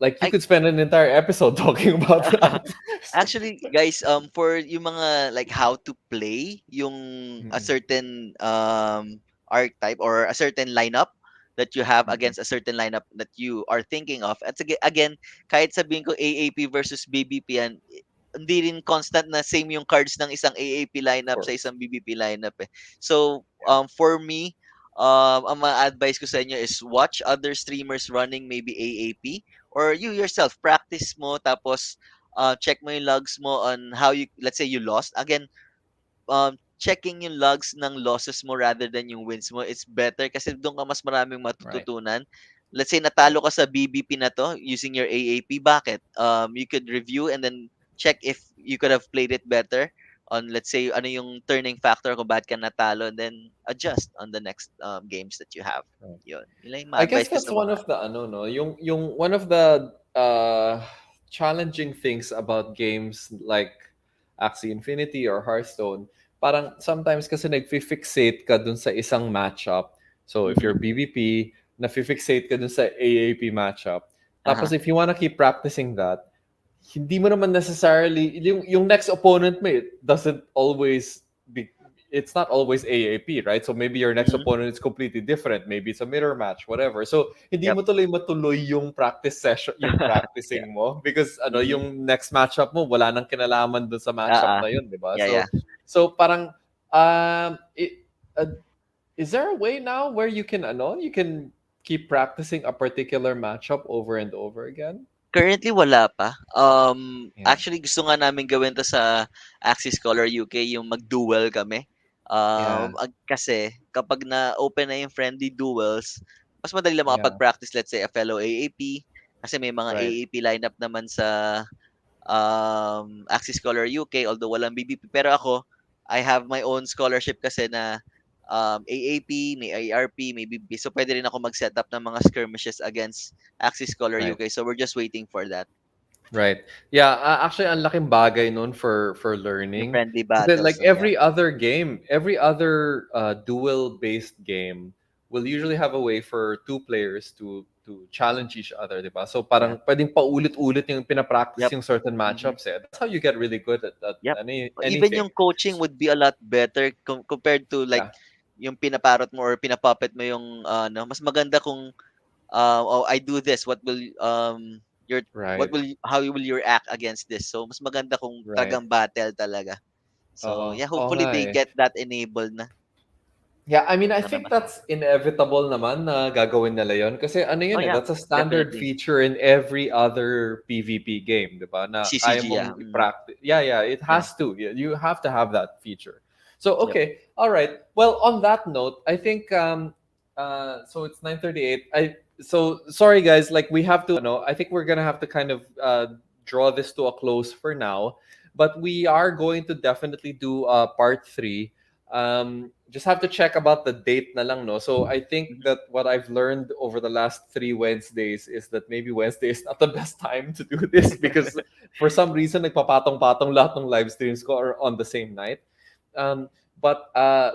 like you I could spend an entire episode talking about that. Actually, guys, for yung mga like how to play yung a Mm-mm. certain archetype or a certain lineup, that you have Mhm. against a certain lineup that you are thinking of. At again, kahit sabihin ko AAP versus BBP yan, hindi rin constant na same yung cards ng isang AAP Of lineup sa course. isang BBP lineup eh. So, Yeah. for me, ang ma-advise ko sa inyo is watch other streamers running maybe AAP, or you yourself practice mo, tapos check mo yung logs mo on how you, let's say you lost. Again, checking yung logs ng losses mo rather than yung wins mo, it's better kasi doon ka mas maraming Right. matututunan. Let's say Right. natalo ka sa BBP na to using your AAP, bakit? You could review and then check if you could have played it better on, let's say, ano yung turning factor kung bakit ka natalo, and then adjust on the next games that you have. Right. Yun. Yun lang yung I guess ma-advise ko that's sa one mga of the ano no, yung one of the challenging things about games like Axie Infinity or Hearthstone. Parang sometimes kasi nagfi-fixate ka dun sa isang matchup. So if you're mhm. BVP, na-fixate ka dun sa AAP matchup. Tapos Aha. if you wanna keep practicing that, hindi mo naman necessarily yung next opponent mo, it doesn't always be, it's not always AAP, right? So maybe your next Mhm. opponent is completely different. Maybe it's a mirror match, whatever. So hindi Yep. mo matuloy yung practice session, yung Yeah. practicing mo because Mhm. yung next matchup mo wala nang kinalaman dun sa matchup Ah, na yun, di ba? yeah, yeah. So parang uh, is there a way now where you can keep practicing a particular matchup over and over again? Currently wala pa. Yeah. Actually gusto nga namin gawin 'to sa Axie Scholar UK, yung mag-duel kami. Yeah. Kasi kapag na-open na yung friendly duels, mas madali lang Yeah. makapag-practice, let's say a fellow AAP, kasi may mga Right. AAP lineup naman sa Axie Scholar UK, although walang BBP. Pero ako, I have my own scholarship kasi na AAP, may ARP, may BBP. So pwede rin ako mag-setup ng mga skirmishes against Axie Scholar Right. UK. So we're just waiting for that. Right. Yeah, actually ang laking bagay nun for Yung learning. friendly Kasi battles, like no? Yeah. every other game, every other duel-based game will usually have a way for two players to challenge each other, 'di ba? So Yeah. parang pwedeng paulit-ulit yung pinapractice Yep. yung certain Mhm. matchups eh. That's how you get really good at Yep. Even anything. yung coaching would be a lot better compared to like Yeah, yung pinaparot mo or pinapuppet mo yung ano, mas maganda kung oh, I do this, your right. how will you react against this? So mas maganda kung Right. tagang battle talaga. Oo. So yeah, Oo hopefully nga they eh. get that enabled na. Yeah, I mean, I Sana think that's inevitable naman na gagawin nila yon kasi ano oh yun eh, yeah, that's a standard definitely. feature in every other PvP game, di ba? Na kaya CCG yeah. mong i-practice. Yeah, yeah, it Yeah. has to. You have to have that feature. So, Yep. okay. All right. Well, on that note, I think so it's 9:38. So sorry guys, like we have to no, I think we're going to have to kind of draw this to a close for now, but we are going to definitely do part 3. Just have to check about the date na lang, no? So I think Mhm. that what I've learned over the last 3 Wednesdays is that maybe Wednesday is not the best time to do this because for some reason nagpapatong-patong lahat ng live streams ko are on the same night. But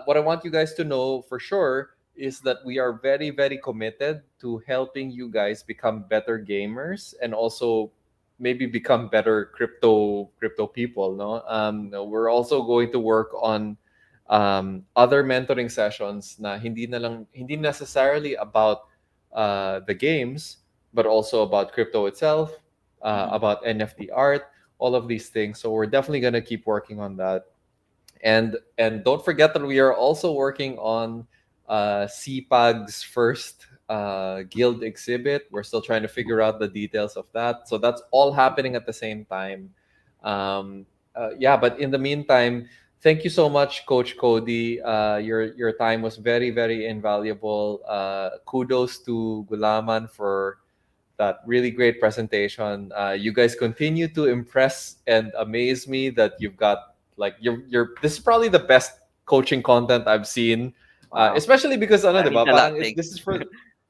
what I want you guys to know for sure is that we are very, very committed to helping you guys become better gamers and also maybe become better crypto people. No, we're also going to work on other mentoring sessions na hindi necessarily about the games but also about crypto itself, Mhm. about NFT art, all of these things. So we're definitely going to keep working on that. And don't forget that we are also working on CPAG's first guild exhibit. We're still trying to figure out the details of that. So that's all happening at the same time. Um, yeah, but in the meantime, thank you so much, Coach Cody. Your time was very, very invaluable. Kudos to Gulaman for that really great presentation. You guys continue to impress and amaze me that you've got like you're this is probably the best coaching content I've seen. Wow. Especially because ano, That means 'di ba? a lot. Parang Thanks. this is for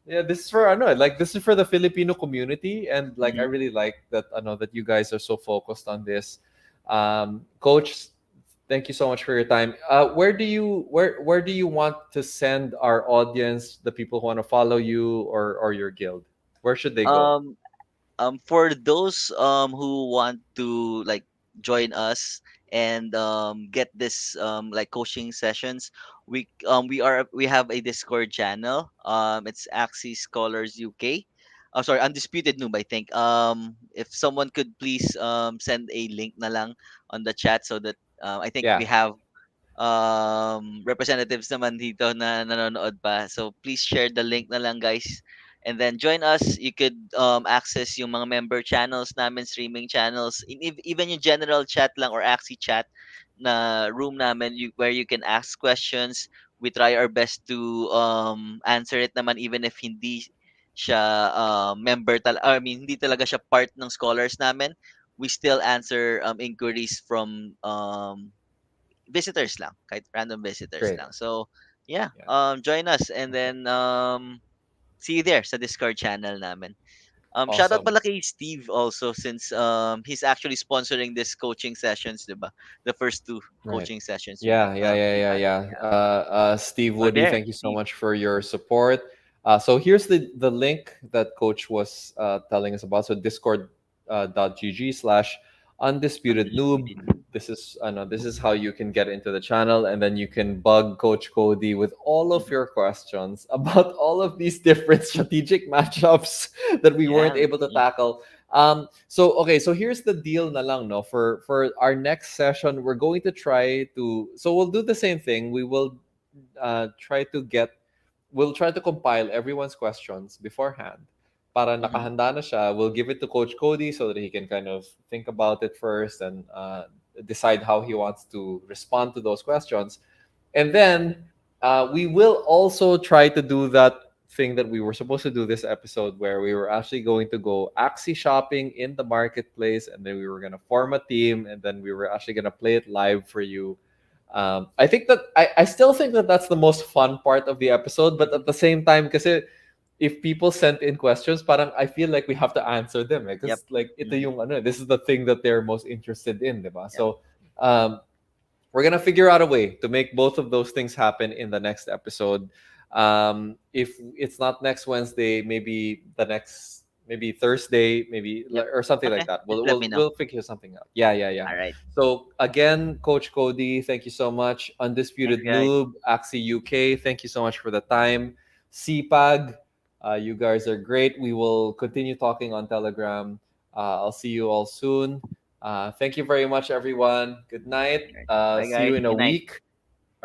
yeah, this is for ano, like this is for the Filipino community and like I Mhm. really like that that you guys are so focused on this. Coach, thank you so much for your time. Where do you want to send our audience, the people who want to follow you or your guild? Where should they go? For those who want to like join us and get this like coaching sessions, we have a Discord channel. It's Axie Scholars UK. Oh, sorry, Undisputed Noob, I think. If someone could please send a link na lang on the chat, so that I think we Yeah, have representatives naman dito na nanonood pa. So please share the link na lang, guys. And then join us. You could access yung mga member channels namin, streaming channels, even yung general chat lang or Axie chat na room namin, where you can ask questions. We try our best to answer it naman, even if hindi siya I mean, hindi talaga siya part ng scholars namin. We still answer inquiries from visitors lang, kahit random visitors great. lang. So, yeah, Yeah, join us, and then see you there sa Discord channel namin. Shout out awesome. pala kay Steve also, since he's actually sponsoring this coaching sessions, 'di ba? The first two Right. coaching sessions Yeah, we yeah, had. yeah. Yeah. Steve Oh, Woody, there, thank you so Steve. much for your support. So here's the link that Coach was telling us about. So discord.gg/ undisputed noob. Undisputed. This is how you can get into the channel, and then you can bug Coach Cody with all of your questions about all of these different strategic matchups that we Yeah. weren't able to tackle. So okay, so here's the deal na lang, no, for our next session. We're going to try to, so we'll do the same thing. We will try to get, we'll try to compile everyone's questions beforehand para Mm-hmm. nakahanda na siya. We'll give it to Coach Cody so that he can kind of think about it first and decide how he wants to respond to those questions. And then we will also try to do that thing that we were supposed to do this episode, where we were actually going to go Axie shopping in the marketplace, and then we were going to form a team, and then we were actually going to play it live for you. I think that I still think that that's the most fun part of the episode, but Mm-hmm. at the same time, because if people sent in questions, parang I feel like we have to answer them, Yep. because like ito Mm-hmm. yung ano, this is the thing that they're most interested in, diba? Yep. So um, we're gonna figure out a way to make both of those things happen in the next episode. If it's not next Wednesday, maybe the next, maybe Thursday, maybe Yep. or something like Okay. that. Just We'll let me we'll know. we'll figure something out. Yeah. All right. So again, Coach Cody, thank you so much. Thanks, Undisputed guys. Noob, Axie UK, thank you so much for the time. CPAG, you guys are great. We will continue talking on Telegram. I'll see you all soon. Thank you very much, everyone. Good night. Bye, See you guys. in a Good night. week.